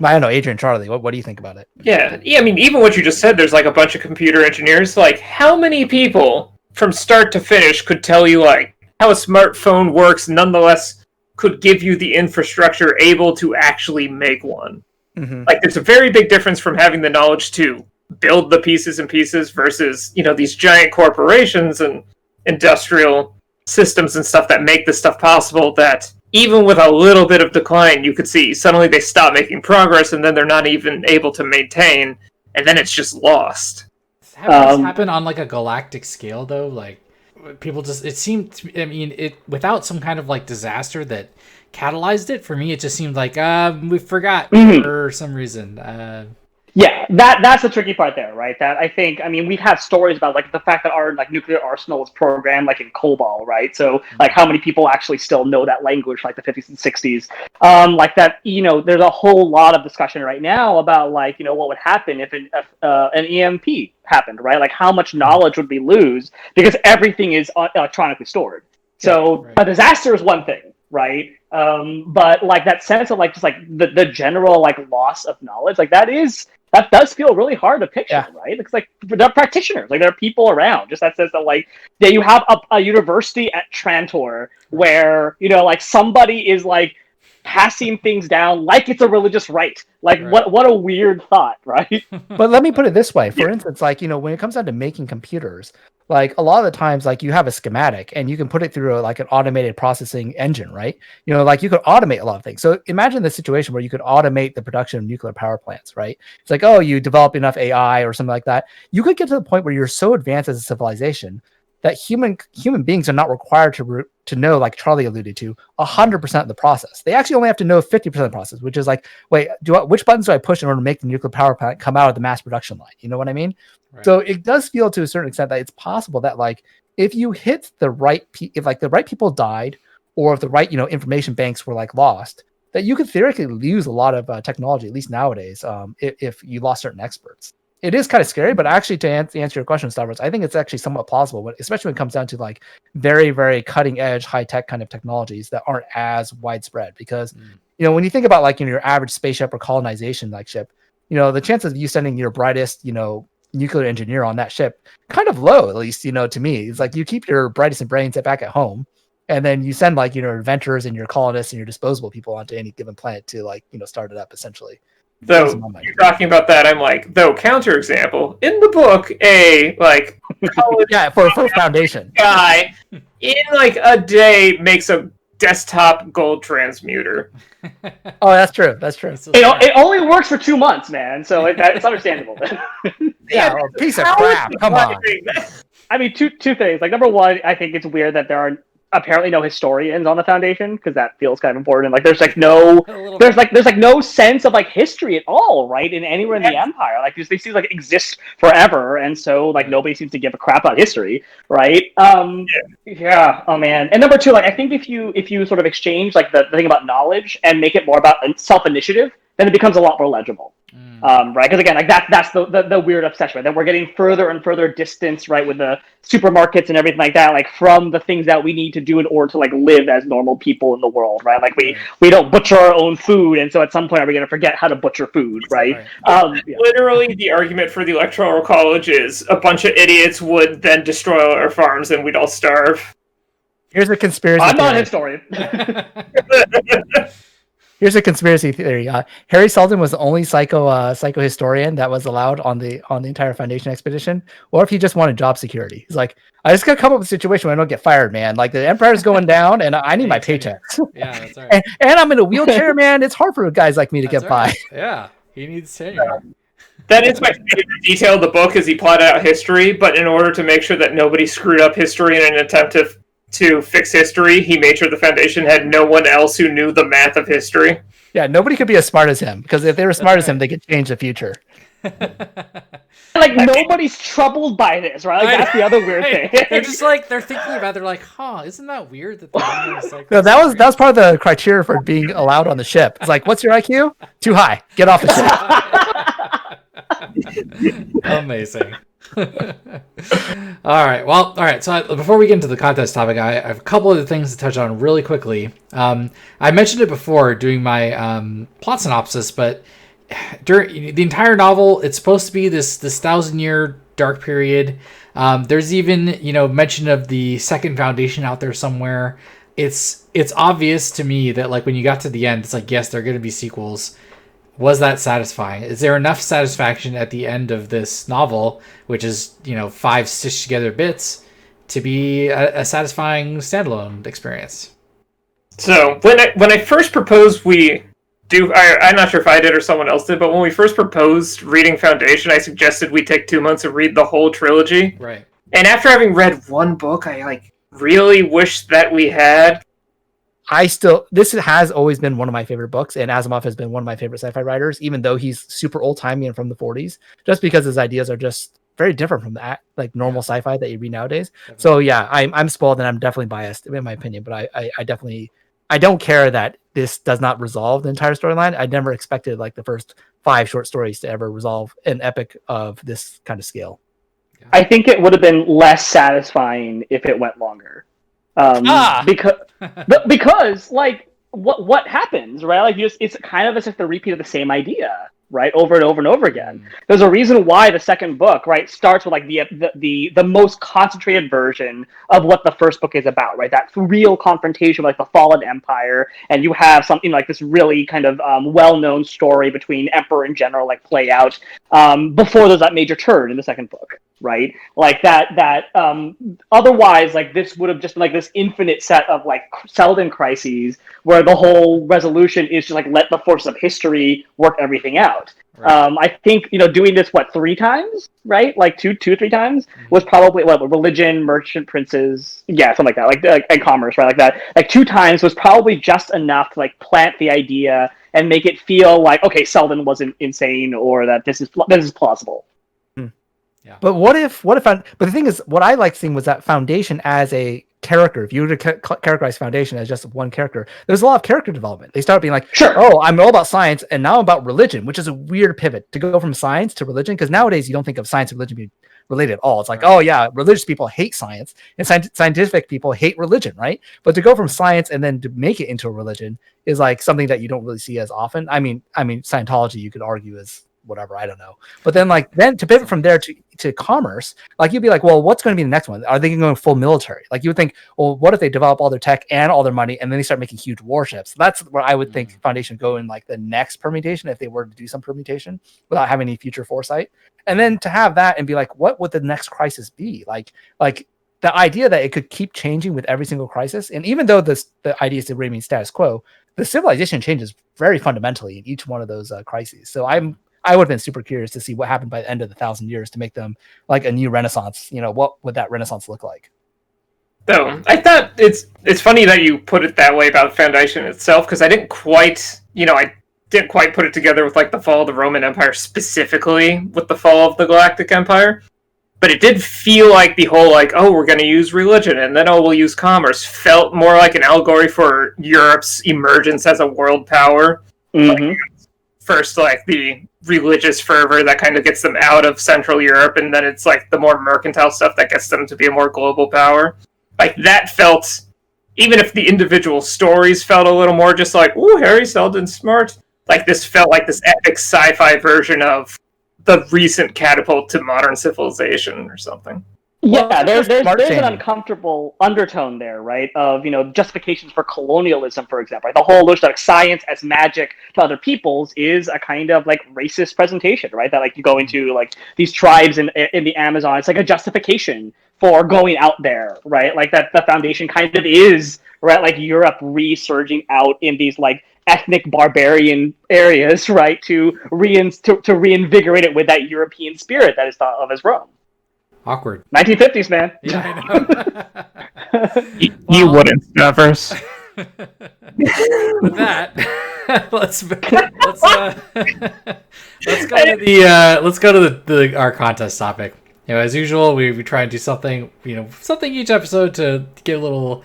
I don't know, Adrian, Charlie, what do you think about it? Yeah, I mean, even what you just said, there's like a bunch of computer engineers. Like, how many people from start to finish could tell you like how a smartphone works, nonetheless could give you the infrastructure able to actually make one? Like, there's a very big difference from having the knowledge to build the pieces and pieces versus, these giant corporations and industrial systems and stuff that make this stuff possible, that even with a little bit of decline, you could see suddenly they stop making progress and then they're not even able to maintain, and then it's just lost. Has this happened on like a galactic scale though? Like, people just, it seemed, without some kind of like disaster that catalyzed it, for me it just seemed like we forgot for some reason. Yeah, that's the tricky part there, right? That I think, we've had stories about like the fact that our like nuclear arsenal was programmed like in COBOL, right? So like how many people actually still know that language, like the 50s and 60s, like that. There's a whole lot of discussion right now about like what would happen if an EMP happened, right? Like how much knowledge would we lose because everything is electronically stored. So a disaster is one thing, right? But like that sense of like just like the general like loss of knowledge, like that does feel really hard to picture, right? Because like they're practitioners, like there are people around. Just that sense that like you have a university at Trantor where like somebody is like passing things down like it's a religious rite. Like what a weird thought, right? But let me put it this way. For instance, like when it comes down to making computers, like a lot of the times, like you have a schematic and you can put it through like an automated processing engine, right? Like you could automate a lot of things. So imagine the situation where you could automate the production of nuclear power plants, right? It's like, oh, you develop enough AI or something like that. You could get to the point where you're so advanced as a civilization that human beings are not required to know, like Charlie alluded to, 100% of the process. They actually only have to know 50% of the process, which is like, wait, which buttons do I push in order to make the nuclear power plant come out of the mass production line? You know what I mean? Right. So it does feel to a certain extent that it's possible that like if you hit the right, if like the right people died, or if the right information banks were like lost, that you could theoretically lose a lot of technology, at least nowadays, if you lost certain experts. It is kind of scary, but actually to answer your question, Stavros, I think it's actually somewhat plausible, especially when it comes down to like very, very cutting edge, high tech kind of technologies that aren't as widespread. Because, when you think about like your average spaceship or colonization like ship, the chances of you sending your brightest, nuclear engineer on that ship kind of low, at least, to me. It's like you keep your brightest and brains back at home, and then you send like, inventors and your colonists and your disposable people onto any given planet to like, start it up essentially. Though you're talking about that, I'm like, counterexample in the book, a like college for foundation guy in like a day makes a desktop gold transmuter. Oh, that's true. That's true. It only works for 2 months, man. So it's understandable. Yeah, well, piece of crap. Come on. I mean, two things. Like, number one, I think it's weird that there are apparently no historians on the Foundation, because that feels kind of important. Like, there's no sense of like history at all, right? In anywhere in the Empire, like they seem like exist forever, and so like nobody seems to give a crap about history, right? Yeah. Oh man. And number two, like I think if you sort of exchange like the thing about knowledge and make it more about self-initiative, then it becomes a lot more legible. Right, because again, like that's the weird obsession, right? That we're getting further and further distance, right, with the supermarkets and everything like that, like from the things that we need to do in order to like live as normal people in the world, right? Like we don't butcher our own food, and so at some point are we going to forget how to butcher food, right? Literally, the argument for the Electoral College is a bunch of idiots would then destroy our farms, and we'd all starve. Here's a conspiracy. I'm not a historian. Here's a conspiracy theory. Harry Seldon was the only psychohistorian that was allowed on the entire Foundation expedition. Or if he just wanted job security, he's like, I just gotta come up with a situation where I don't get fired, man. Like the Empire's going down, and I need my paychecks. Yeah, that's right. and I'm in a wheelchair, man. It's hard for guys like me to get by. Yeah, he needs tenure. That is my favorite detail of the book, is he plotted out history, but in order to make sure that nobody screwed up history in an attempt to fix history, he made sure the Foundation had no one else who knew the math of history. Yeah, nobody could be as smart as him, because if they were smart as him, they could change the future. Like nobody's troubled by this, right? Like that's the other weird thing. They're just like they're thinking about. They're like, isn't that weird that they're no, that was part of the criteria for being allowed on the ship. It's like, what's your IQ? Too high. Get off the ship. Amazing. All right. So before we get into the contest topic, I have a couple of things to touch on really quickly. I mentioned it before doing my plot synopsis, but during the entire novel, it's supposed to be this 1,000-year dark period. There's even mention of the second Foundation out there somewhere. It's obvious to me that like when you got to the end, it's like, yes, there are going to be sequels. Was that satisfying? Is there enough satisfaction at the end of this novel, which is 5 stitched together bits, to be a satisfying standalone experience? So when I first proposed I'm not sure if I did or someone else did, but when we first proposed reading Foundation, I suggested we take 2 months and read the whole trilogy. Right. And after having read one book, I like really wish that we had. This has always been one of my favorite books, and Asimov has been one of my favorite sci-fi writers, even though he's super old-timey and from the 40s, just because his ideas are just very different from that like normal sci-fi that you read nowadays. Definitely. So yeah, I'm spoiled and I'm definitely biased in my opinion, but I don't care that this does not resolve the entire storyline. I never expected like the first 5 short stories to ever resolve an epic of this kind of scale. I think it would have been less satisfying if it went longer. Because like what happens, right? Like it's kind of as if the repeat of the same idea, right, over and over and over again. There's a reason why the second book, right, starts with like the most concentrated version of what the first book is about, right? That real confrontation with like the fallen empire, and you have something like this really kind of well-known story between Emperor and General like play out before there's that major turn in the second book, right? Like that otherwise like this would have just been like this infinite set of like Seldon crises where the whole resolution is to like let the forces of history work everything out. Right. I think doing this 3 times, right? Like two, 3 times was probably religion, merchant princes, yeah, something like that, like and commerce, right? Like that, like 2 times was probably just enough to like plant the idea and make it feel like okay, Seldon wasn't insane or that this is plausible. Yeah. But what if but the thing is, what I like seeing was that Foundation as a character. If you were to characterize Foundation as just one character, there's a lot of character development. They start being like, sure, oh, I'm all about science, and now I'm about religion, which is a weird pivot to go from science to religion, because nowadays you don't think of science and religion being related at all. It's like, oh yeah, religious people hate science, and scientific people hate religion, right? But to go from science and then to make it into a religion is like something that you don't really see as often. I mean, Scientology you could argue is whatever, I don't know. But then to pivot from there to commerce, like you'd be like, well, what's going to be the next one? Are they going full military? Like you would think, well, what if they develop all their tech and all their money and then they start making huge warships? That's where I would think Foundation would go in like the next permutation, if they were to do some permutation without having any future foresight. And then to have that and be like, what would the next crisis be? Like the idea that it could keep changing with every single crisis, and even though the idea is to remain status quo, the civilization changes very fundamentally in each one of those crises. So I would have been super curious to see what happened by the end of the 1,000 years to make them like a new renaissance. What would that renaissance look like? So I thought it's funny that you put it that way about Foundation itself, because I didn't quite put it together with like the fall of the Roman Empire specifically with the fall of the Galactic Empire. But it did feel like the whole like, oh, we're going to use religion and then we'll use commerce felt more like an allegory for Europe's emergence as a world power. Mm-hmm. Like, first, like the religious fervor that kind of gets them out of Central Europe, and then it's like the more mercantile stuff that gets them to be a more global power. Like that felt, even if the individual stories felt a little more just like, ooh, Harry Seldon's smart. Like this felt like this epic sci-fi version of the recent catapult to modern civilization or something. Yeah, there's an uncomfortable undertone there, right? Of justifications for colonialism, for example. Right? The whole notion of science as magic to other peoples is a kind of like racist presentation, right? That like you go into like these tribes in the Amazon, it's like a justification for going out there, right? Like that the Foundation kind of is, right? Like Europe resurging out in these like ethnic barbarian areas, right? To reinvigorate it with that European spirit that is thought of as Rome. Awkward. 1950s, man. Yeah, I know. You wouldn't, Stavros. With that, let's go to our contest topic. As usual, we try and do something each episode to get a little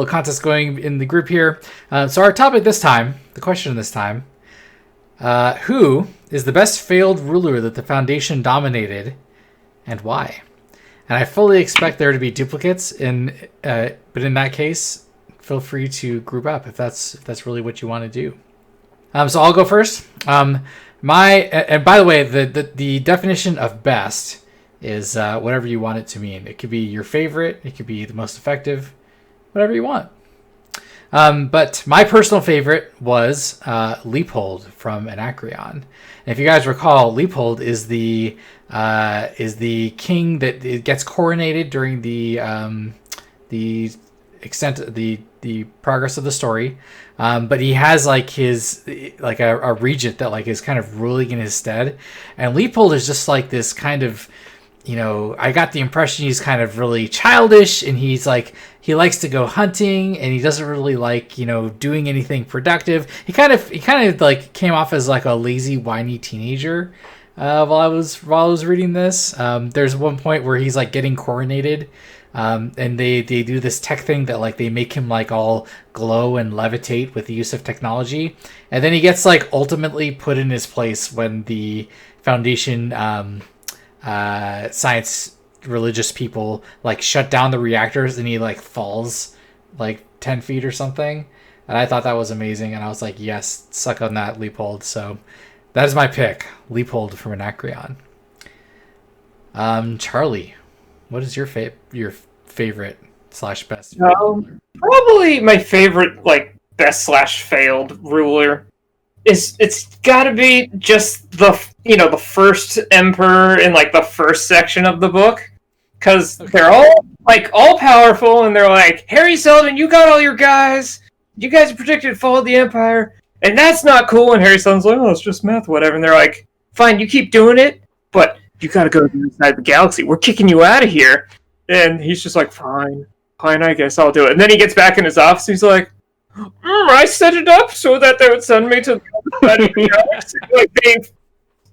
contest going in the group here. So our topic this time, the question this time, who is the best failed ruler that the Foundation dominated, and why? And I fully expect there to be duplicates but in that case, feel free to group up if that's really what you want to do. So I'll go first. And by the way, the definition of best is whatever you want it to mean. It could be your favorite, it could be the most effective, whatever you want. But my personal favorite was Leopold from Anacreon. And if you guys recall, Leopold is the king that gets coronated during the progress of the story. But he has like his like a regent that like is kind of ruling in his stead. And Leopold is just like this kind of, I got the impression he's kind of really childish, and he's like, he likes to go hunting, and he doesn't really like, doing anything productive. He kind of like came off as like a lazy, whiny teenager while I was reading this. There's one point where he's like getting coronated, and they do this tech thing that like they make him like all glow and levitate with the use of technology, and then he gets like ultimately put in his place when the Foundation science religious people like shut down the reactors, and he like falls like 10 feet or something. And I thought that was amazing, and I was like, yes, suck on that, Leopold. So that is my pick, Leopold from Anacreon. Charlie, what is your favorite / best probably my favorite like best / failed ruler it's gotta be just the first emperor in like the first section of the book, because they're all like all powerful, and they're like, Harry Seldon, you got all your guys, you guys predicted fall of the empire, and that's not cool. And Harry Seldon's like, oh, it's just math, whatever. And they're like, fine, you keep doing it, but you gotta go to the inside the galaxy, we're kicking you out of here. And he's just like, fine, I guess I'll do it. And then he gets back in his office, and he's like, I set it up so that they would send me to the galaxy.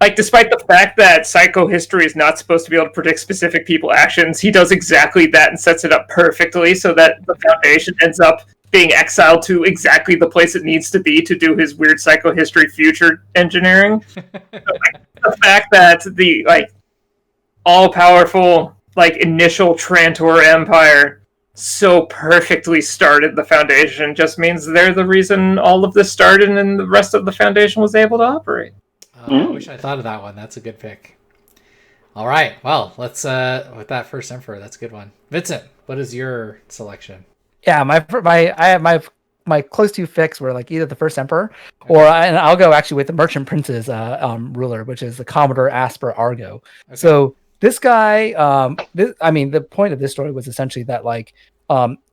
Like, despite the fact that psychohistory is not supposed to be able to predict specific people actions, he does exactly that and sets it up perfectly so that the Foundation ends up being exiled to exactly the place it needs to be to do his weird psychohistory future engineering. So, the fact that the all-powerful initial Trantor Empire so perfectly started the Foundation just means they're the reason all of this started, and the rest of the Foundation was able to operate. I wish I thought of that one. That's a good pick. All right, well, let's with that first emperor, that's a good one. Vincent, what is your selection? Yeah, my close to picks were like either the first emperor, and I'll go actually with the Merchant Prince's ruler, which is the Commodore Asper Argo. Okay. So this guy, the point of this story was essentially that like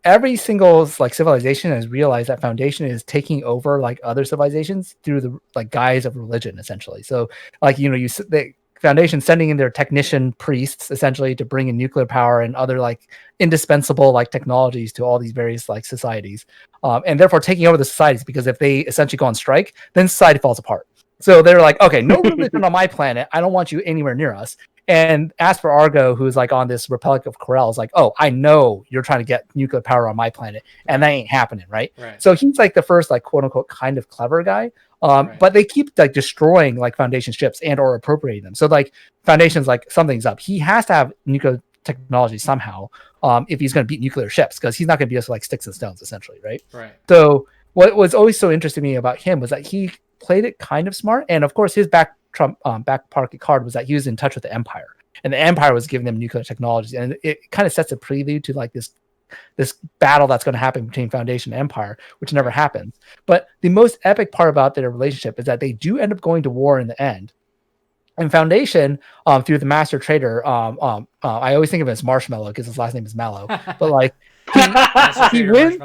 every single like civilization has realized that Foundation is taking over like other civilizations through the like guise of religion, essentially. So like the Foundation sending in their technician priests essentially to bring in nuclear power and other like indispensable like technologies to all these various like societies, and therefore taking over the societies, because if they essentially go on strike, then society falls apart. So they're like, okay, no religion on my planet. I don't want you anywhere near us. And as for Argo, who's like on this Republic of Corel, is like, oh, I know you're trying to get nuclear power on my planet, and that ain't happening, right? So he's like the first like quote unquote kind of clever guy. But they keep like destroying like Foundation ships and or appropriating them. So like Foundation's like, something's up. He has to have nuclear technology somehow if he's going to beat nuclear ships, because he's not going to be just like sticks and stones, essentially, right? So what was always so interesting to me about him was that he played it kind of smart, and of course his back pocket card was that he was in touch with the Empire, and the Empire was giving them nuclear technology, and it kind of sets a prelude to like this battle that's going to happen between Foundation and Empire, which never happens. But the most epic part about their relationship is that they do end up going to war in the end. And Foundation, through the Master Trader, I always think of him as Marshmallow because his last name is Mallow, but like he wins.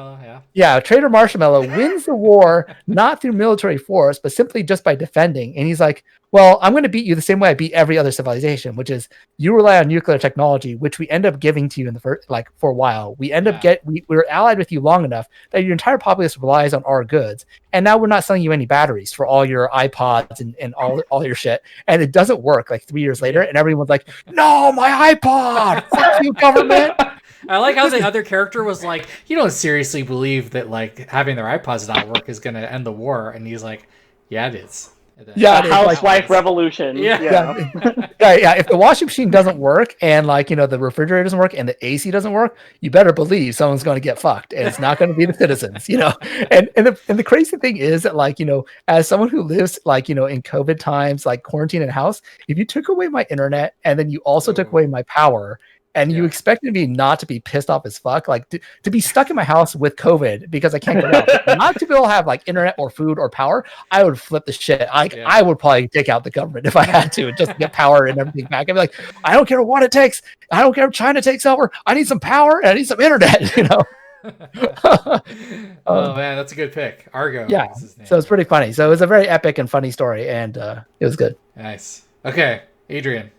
Trader Marshmallow wins the war not through military force, but simply just by defending. And he's like, well, I'm going to beat you the same way I beat every other civilization, which is you rely on nuclear technology, which we end up giving to you in the first, like for a while. We end up we're allied with you long enough that your entire populace relies on our goods. And now we're not selling you any batteries for all your iPods and all your shit. And it doesn't work like 3 years later. And everyone's like, no, my iPod, fuck you, government. I like how the other character was like, you don't seriously believe that like having their iPods not work is going to end the war. And he's like, yeah, it is. Yeah, housewife revolution. Yeah. If the washing machine doesn't work and like the refrigerator doesn't work and the AC doesn't work, you better believe someone's going to get fucked, and it's not going to be the citizens. And the crazy thing is that like as someone who lives like in COVID times, like quarantine in a house, if you took away my internet and then you also took away my power, and you expected me not to be pissed off as fuck, like to be stuck in my house with COVID because I can't get out, not to be able to have like internet or food or power, I would flip the shit. I would probably take out the government if I had to, just to get power and everything back. I'd be like, I don't care what it takes. I don't care if China takes over. I need some power and I need some internet, Oh man, that's a good pick. Argo. Yeah. So it's pretty funny. So it was a very epic and funny story, and it was good. Nice. Okay, Adrian.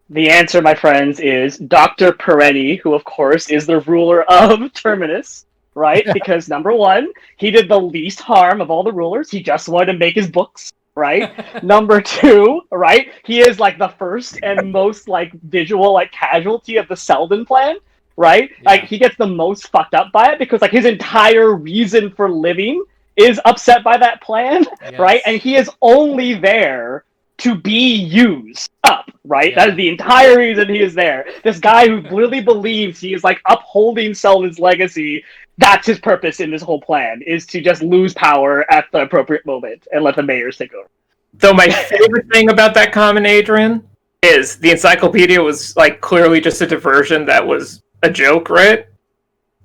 The answer, my friends, is Dr. Peretti, who, of course, is the ruler of Terminus, right? Because, number one, he did the least harm of all the rulers. He just wanted to make his books, right? Number two, right? He is, like, the first and most, like, visual, like, casualty of the Selden plan, right? Yeah. Like, he gets the most fucked up by it because, like, his entire reason for living is upset by that plan, right? And he is only there to be used up, right? That is the entire reason he is there. This guy who literally believes he is like upholding Selden's legacy, that's his purpose in this whole plan, is to just lose power at the appropriate moment and let the mayors take over. Though my favorite thing about that comment, Adrian, is the encyclopedia was like clearly just a diversion that was a joke, right?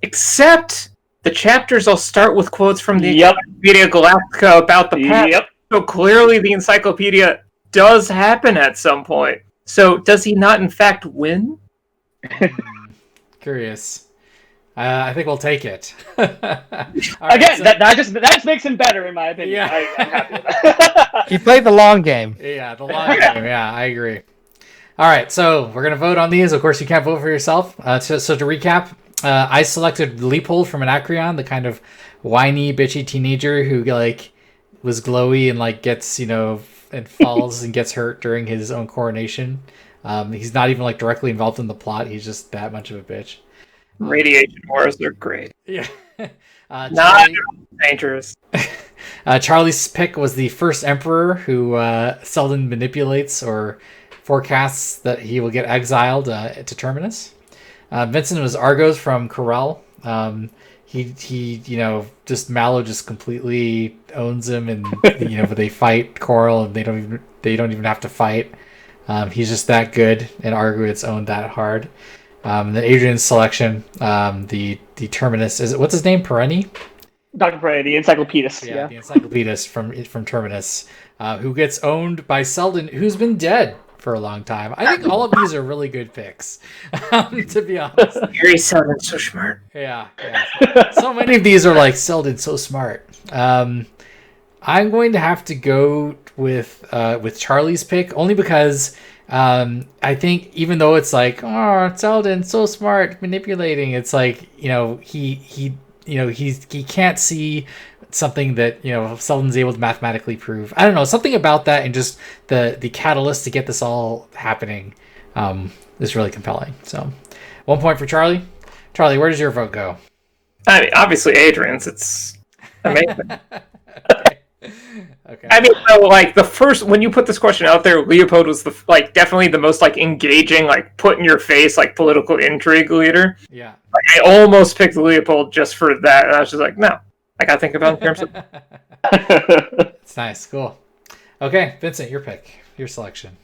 Except the chapters all start with quotes from the Encyclopedia Galactica about the past. So clearly the encyclopedia does happen at some point. So does he not in fact win? Curious. I think we'll take it. Again, that just makes him better in my opinion. Yeah. I'm happy with that. He played the long game. Yeah, the long game. Yeah, I agree. All right, so we're gonna vote on these. Of course, you can't vote for yourself. So to recap, I selected Leopold from Anacreon, the kind of whiny, bitchy teenager who like was glowy and like gets and falls and gets hurt during his own coronation. He's not even like directly involved in the plot. He's just that much of a bitch. Radiation wars, they're great. Yeah. Not dangerous. Charlie's pick was the first emperor who Selden manipulates or forecasts that he will get exiled to Terminus. Vincent was Argos from Corel. He just Mallow just completely owns him, and but they fight Coral and they don't even have to fight. He's just that good, and Argo gets owned that hard. And then Adrian's selection, the Terminus, what's his name? Perenni? Dr. Peretti, the Encyclopedist. The Encyclopedist from Terminus, who gets owned by Selden, who's been dead for a long time. I think all of these are really good picks, to be honest. Very Selden, so smart. Yeah. So many of these are like Selden, so smart. I'm going to have to go with Charlie's pick, only because I think even though it's like, oh, Selden, so smart, manipulating, it's like, he can't see something that Selden's able to mathematically prove. I don't know, something about that, and just the catalyst to get this all happening is really compelling. So 1 point for Charlie. Charlie, where does your vote go? I mean, obviously Adrian's. It's amazing. Okay. I mean, so, like, the first, when you put this question out there, Leopold was definitely the most engaging, put in your face, political intrigue leader. Yeah. I almost picked Leopold just for that, and I was just like, no, I gotta think about it in terms of. It's nice, cool. Okay, Vincent, your pick, your selection.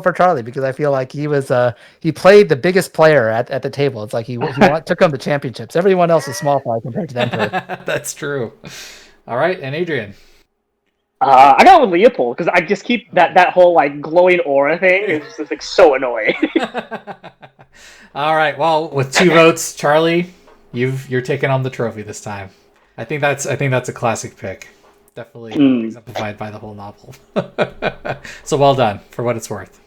For Charlie, because I feel like he played the biggest player at the table. It's like he took home the championships. Everyone else is small fry compared to them. That's true. All right, and Adrian. I got with Leopold because I just keep that whole glowing aura thing is just so annoying. All right, well, with 2 votes, Charlie, you're taking on the trophy this time. I think that's a classic pick. Definitely exemplified by the whole novel. So well done, for what it's worth.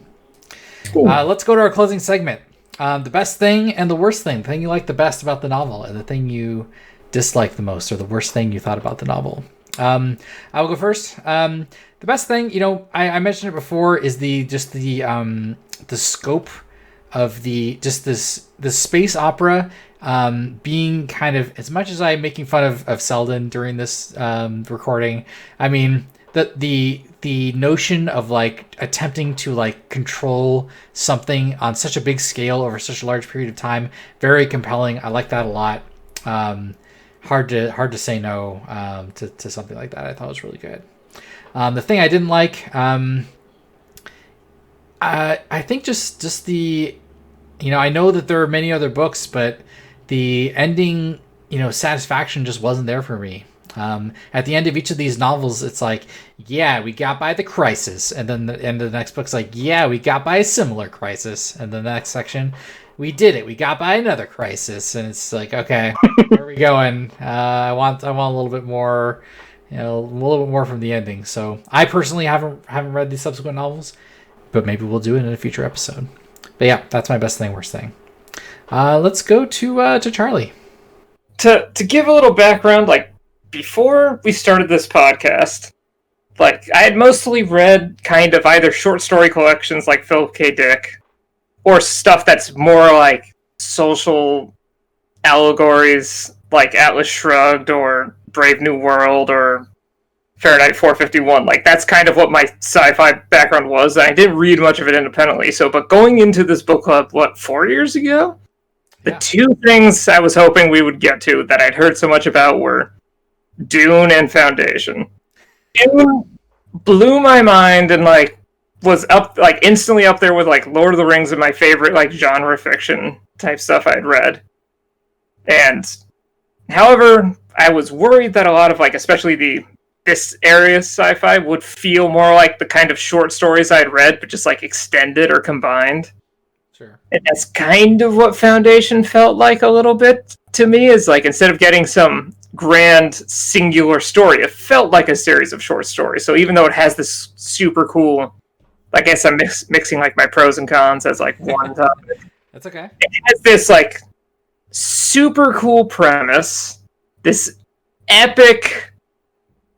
Cool. Let's go to our closing segment. The best thing and the worst thing. The thing you like the best about the novel, and the thing you dislike the most, or the worst thing you thought about the novel. I will go first. The best thing, I mentioned it before, is the scope of this space opera being kind of, as much as I'm making fun of Selden during this recording, I mean the notion of attempting to control something on such a big scale over such a large period of time, very compelling. I like that a lot. Hard to say no to something like that. I thought it was really good. The thing I didn't like, I think just the, I know that there are many other books, but the ending, satisfaction just wasn't there for me. At the end of each of these novels, it's like, yeah, we got by the crisis, and then the end of the next book's like, yeah, we got by a similar crisis, and then the next section, we did it. We got by another crisis, and it's like, okay, where are we going? I want a little bit more, a little bit more from the ending. So I personally haven't read the subsequent novels, but maybe we'll do it in a future episode. But yeah, that's my best thing, worst thing. Let's go to Charlie. To give a little background, before we started this podcast, I had mostly read kind of either short story collections like Philip K. Dick, or stuff that's more social allegories like Atlas Shrugged or Brave New World or Fahrenheit 451. That's kind of what my sci-fi background was. I didn't read much of it independently. But going into this book club, 4 years ago? The 2 things I was hoping we would get to that I'd heard so much about were Dune and Foundation. Dune blew my mind and was up instantly up there with Lord of the Rings and my favorite genre fiction type stuff I'd read. And however, I was worried that a lot of especially this area sci-fi would feel more like the kind of short stories I'd read, but just extended or combined. Sure. And that's kind of what Foundation felt like a little bit to me, is instead of getting some grand singular story, it felt like a series of short stories. So even though it has this super cool, I guess I'm mixing my pros and cons as one topic. That's okay. It has this super cool premise, this epic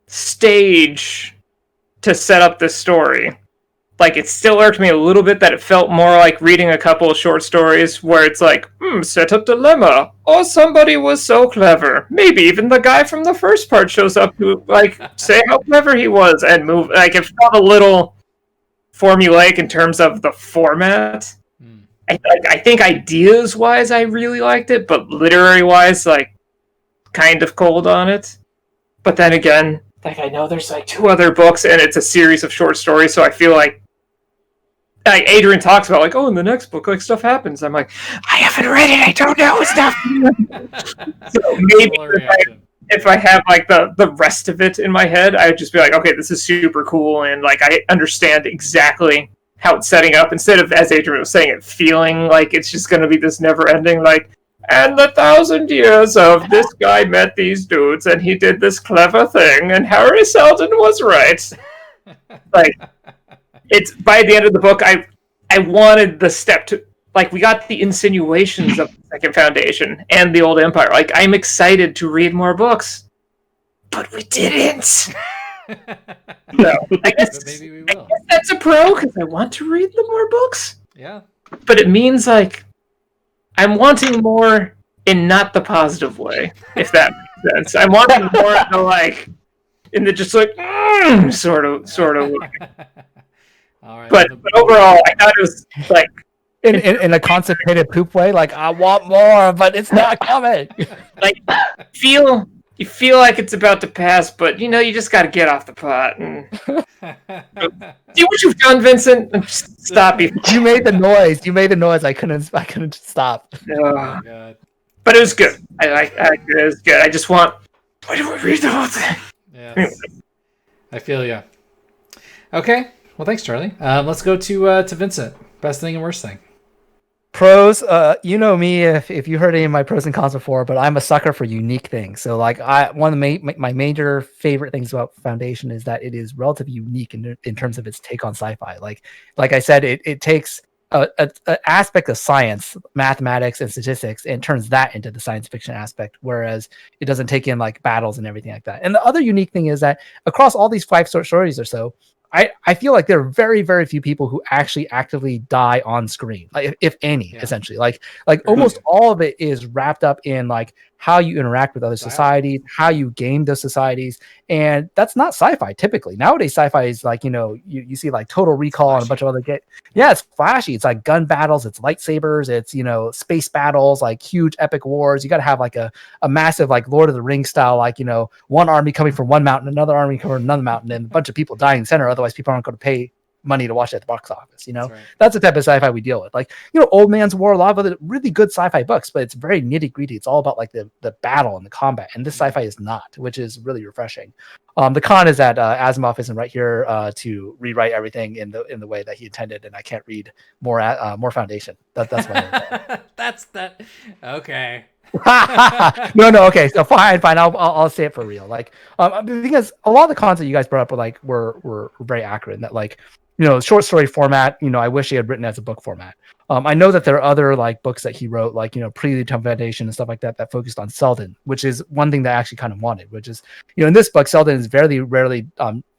stage to set up this story. It still irked me a little bit that it felt more like reading a couple of short stories where it's set up dilemma. Oh, somebody was so clever. Maybe even the guy from the first part shows up to say how clever he was and move. It felt a little formulaic in terms of the format. I think ideas-wise I really liked it, but literary-wise, kind of cold on it. But then again, I know there's 2 other books and it's a series of short stories, so I feel Adrian talks about oh, in the next book stuff happens. I'm I haven't read it, I don't know stuff. So maybe if I have the rest of it in my head, I'd just be okay, this is super cool, and I understand exactly how it's setting up, instead of, as Adrian was saying, it feeling like it's just going to be this never-ending, like, and the 1,000 years of this guy met these dudes, and he did this clever thing, and Harry Seldon was right. Like, it's, by the end of the book, I wanted the step to, like, we got the insinuations of the Second Foundation and the Old Empire. Like, I'm excited to read more books, but we didn't. So, I guess, But maybe we will. I guess that's a pro, because I want to read the more books. Yeah. But it means, like, I'm wanting more in not the positive way, if that makes sense. I'm wanting more in the, like, in the just, like, sort of way. All right. But overall, I thought it was, like, in a constipated poop way, like I want more, but it's not coming. like, you feel like it's about to pass, but you know you just got to get off the pot and see what you've done, Vincent. And just stop you. You made the noise. I couldn't stop. Oh, God. But it was good. I it was good. I just want. Why do I read the whole thing? Yeah. I feel you. Okay. Well, thanks, Charlie. Let's go to Vincent. Best thing and worst thing. Pros, you know me if you heard any of my pros and cons before, but I'm a sucker for unique things. So like one of my major favorite things about Foundation is that it is relatively unique in terms of its take on sci-fi. Like I said, it takes an aspect of science, mathematics, and statistics, and turns that into the science fiction aspect, whereas it doesn't take in like battles and everything like that. And the other unique thing is that across all these 5 short stories or so, I feel like there are very, very few people who actually actively die on screen, like if any, essentially. Like almost all of it is wrapped up in like how you interact with other societies, how you game those societies, and that's not sci-fi typically. Nowadays, sci-fi is like, you know, you see like Total Recall and a bunch of other it's flashy. It's like gun battles, it's lightsabers, it's, you know, space battles, like huge epic wars. You got to have like a massive like Lord of the Rings style, like, you know, one army coming from one mountain, another army coming from another mountain, and a bunch of people dying in the center. Otherwise, people aren't going to pay money to watch it at the box office. You know, that's the type of sci-fi we deal with. Like, you know, Old Man's War, a lot of other really good sci-fi books, but it's very nitty gritty. It's all about like the battle and the combat, and this sci-fi is not, which is really refreshing. The con is that Asimov isn't right here to rewrite everything in the way that he intended, and I can't read more Foundation. That's my That's that. Okay. no, okay, so fine. I'll say it for real. Like, because a lot of the cons that you guys brought up were very accurate. In that, like, you know, short story format. You know, I wish he had written as a book format. I know that there are other like books that he wrote, like, you know, Prelude to Foundation and stuff like that focused on Seldon, which is one thing that I actually kind of wanted. Which is, you know, in this book, Seldon is very rarely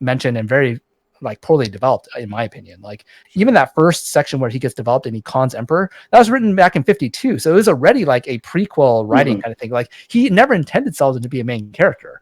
mentioned and very like poorly developed, in my opinion. Like even that first section where he gets developed and he cons Emperor, that was written back in 52, so it was already like a prequel writing kind of thing. Like he never intended Seldon to be a main character.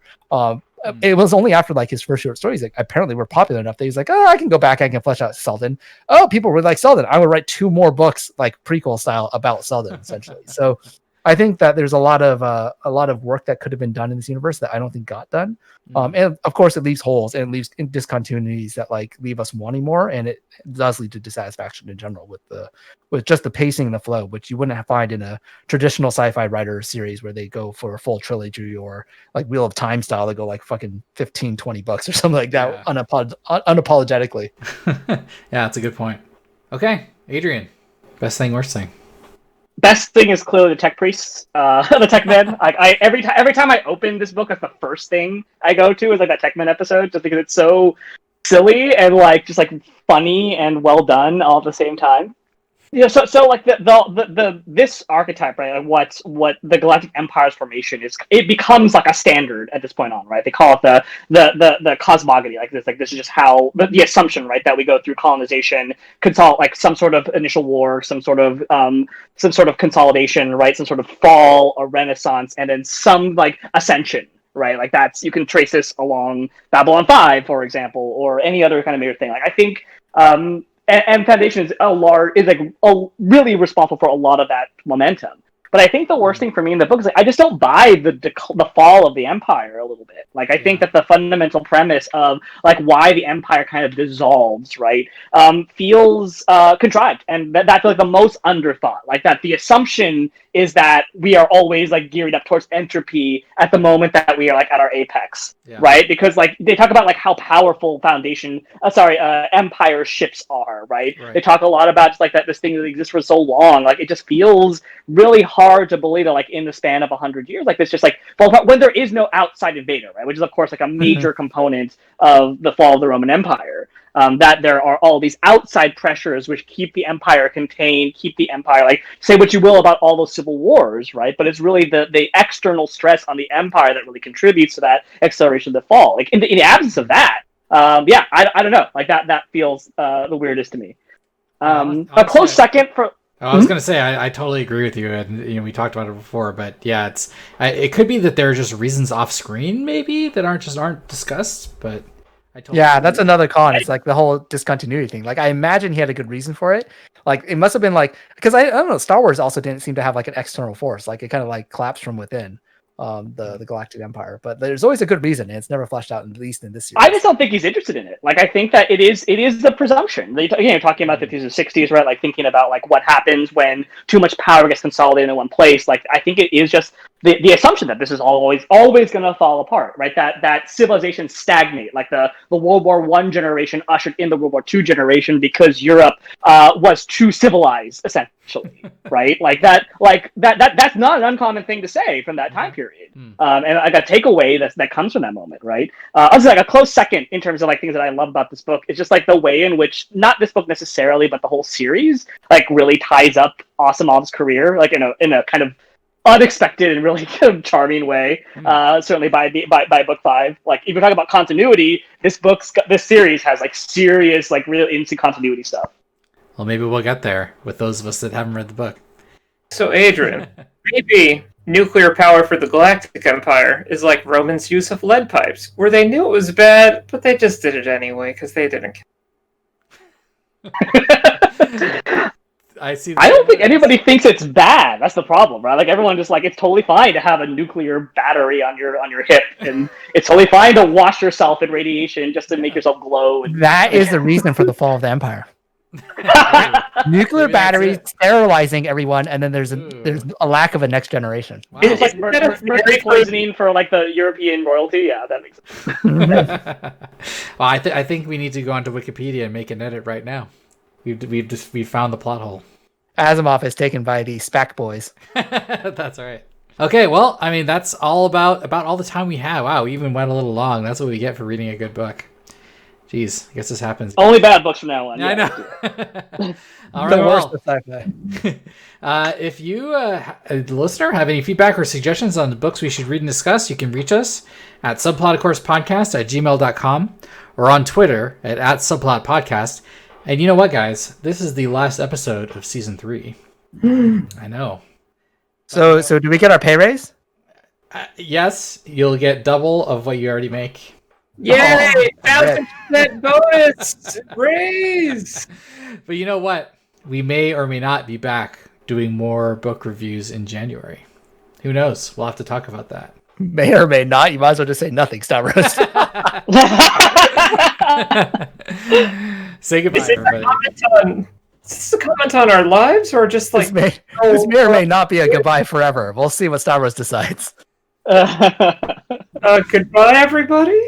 It was only after like his first short stories that apparently were popular enough that he's like, oh, I can go back, I can flesh out Seldon. Oh, people really like Seldon, I would write 2 more books like prequel style about Seldon, essentially. So I think that there's a lot of work that could have been done in this universe that I don't think got done. And of course it leaves holes and it leaves discontinuities that like leave us wanting more, and it does lead to dissatisfaction in general with just the pacing and the flow, which you wouldn't find in a traditional sci-fi writer series where they go for a full trilogy, or like Wheel of Time style, they go like fucking 15-20 books or something like that, unapologetically. Yeah, that's a good point. Okay, Adrian, best thing, worst thing. Best thing is clearly the tech priests, the tech men. Every time I open this book, that's the first thing I go to is like that tech men episode, just because it's so silly and like just like funny and well done all at the same time. Yeah, so like the this archetype, right? Like what the Galactic Empire's formation is, it becomes like a standard at this point on, right? They call it the cosmogony. Like this is just how the assumption, right, that we go through colonization, like some sort of initial war, some sort of consolidation, right? Some sort of fall, a renaissance, and then some like ascension. Right, like that's, you can trace this along Babylon 5, for example, or any other kind of major thing. Like I think, and Foundation is really responsible for a lot of that momentum. But I think the worst thing for me in the book is like, I just don't buy the fall of the Empire a little bit. Like I think that the fundamental premise of like why the Empire kind of dissolves, right, feels contrived, and that's like the most underthought. Like that the assumption is that we are always like gearing up towards entropy at the moment that we are like at our apex, right? Because like they talk about like how powerful Empire ships are, right? They talk a lot about just like that this thing that exists for so long. Like it just feels really hard to believe that like in the span of 100 years, like this just like when there is no outside invader, right? Which is of course like a major component of the fall of the Roman Empire. That there are all these outside pressures which keep the empire contained, keep the empire, like, say what you will about all those civil wars, right? But it's really the external stress on the empire that really contributes to that acceleration of the fall. Like, in the absence of that, I don't know. Like, that feels the weirdest to me. A close second for... I was going to say, I totally agree with you. And, we talked about it before, but yeah, it could be that there are just reasons off screen, maybe, that aren't discussed, but... That's another con. It's like the whole discontinuity thing. Like I imagine he had a good reason for it. Like it must have been like because I don't know. Star Wars also didn't seem to have like an external force. Like it kind of like collapsed from within the Galactic Empire. But there's always a good reason, and it's never fleshed out, at least in this series. I just don't think he's interested in it. Like I think that it is the presumption. You're talking about the 50s and 60s, right? Like thinking about like what happens when too much power gets consolidated in one place. Like I think it is just the assumption that this is always going to fall apart, right? That civilizations stagnate, like the World War I generation ushered in the World War II generation because Europe was too civilized, essentially, right? That's not an uncommon thing to say from that time period, and like a takeaway that comes from that moment, right? Also, like a close second in terms of like things that I love about this book is just like the way in which not this book necessarily, but the whole series like really ties up Asimov's career, like in a kind of unexpected and really kind of charming way. Certainly by book 5. Like if you're talking about continuity, this series has like serious, like real instant continuity stuff. Well, maybe we'll get there with those of us that haven't read the book. So Adrian, maybe nuclear power for the Galactic Empire is like Romans' use of lead pipes, where they knew it was bad, but they just did it anyway because they didn't care. I don't think anybody thinks it's bad. That's the problem, right? Like everyone just like it's totally fine to have a nuclear battery on your hip, and it's totally fine to wash yourself in radiation just to make yourself glow. That is the reason for the fall of the Empire. Nuclear batteries sterilizing everyone, and then there's a lack of a next generation. Wow. It's like mercury poisoning for like the European royalty. Yeah, that makes sense. Well, I think we need to go onto Wikipedia and make an edit right now. We've found the plot hole. Asimov is taken by the SPAC boys. That's right. Okay, well, I mean, that's all about all the time we have. Wow, we even went a little long. That's what we get for reading a good book. Jeez, I guess this happens. Only bad books from now on. Yeah, I know. All The right, worst of sci-fi. if you, the listener, have any feedback or suggestions on the books we should read and discuss, you can reach us at subplotofcoursepodcast@gmail.com or on Twitter at subplotpodcast. And you know what, guys? This is the last episode of season 3. I know. So do we get our pay raise? Yes, you'll get double of what you already make. Yay! 1,000% bonus! Raise! But you know what? We may or may not be back doing more book reviews in January. Who knows? We'll have to talk about that. May or may not. You might as well just say nothing, Stavros. Say goodbye, everybody. Is this a comment on our lives, or just like... This may or may not be a goodbye forever. We'll see what Stavros decides. Goodbye, everybody.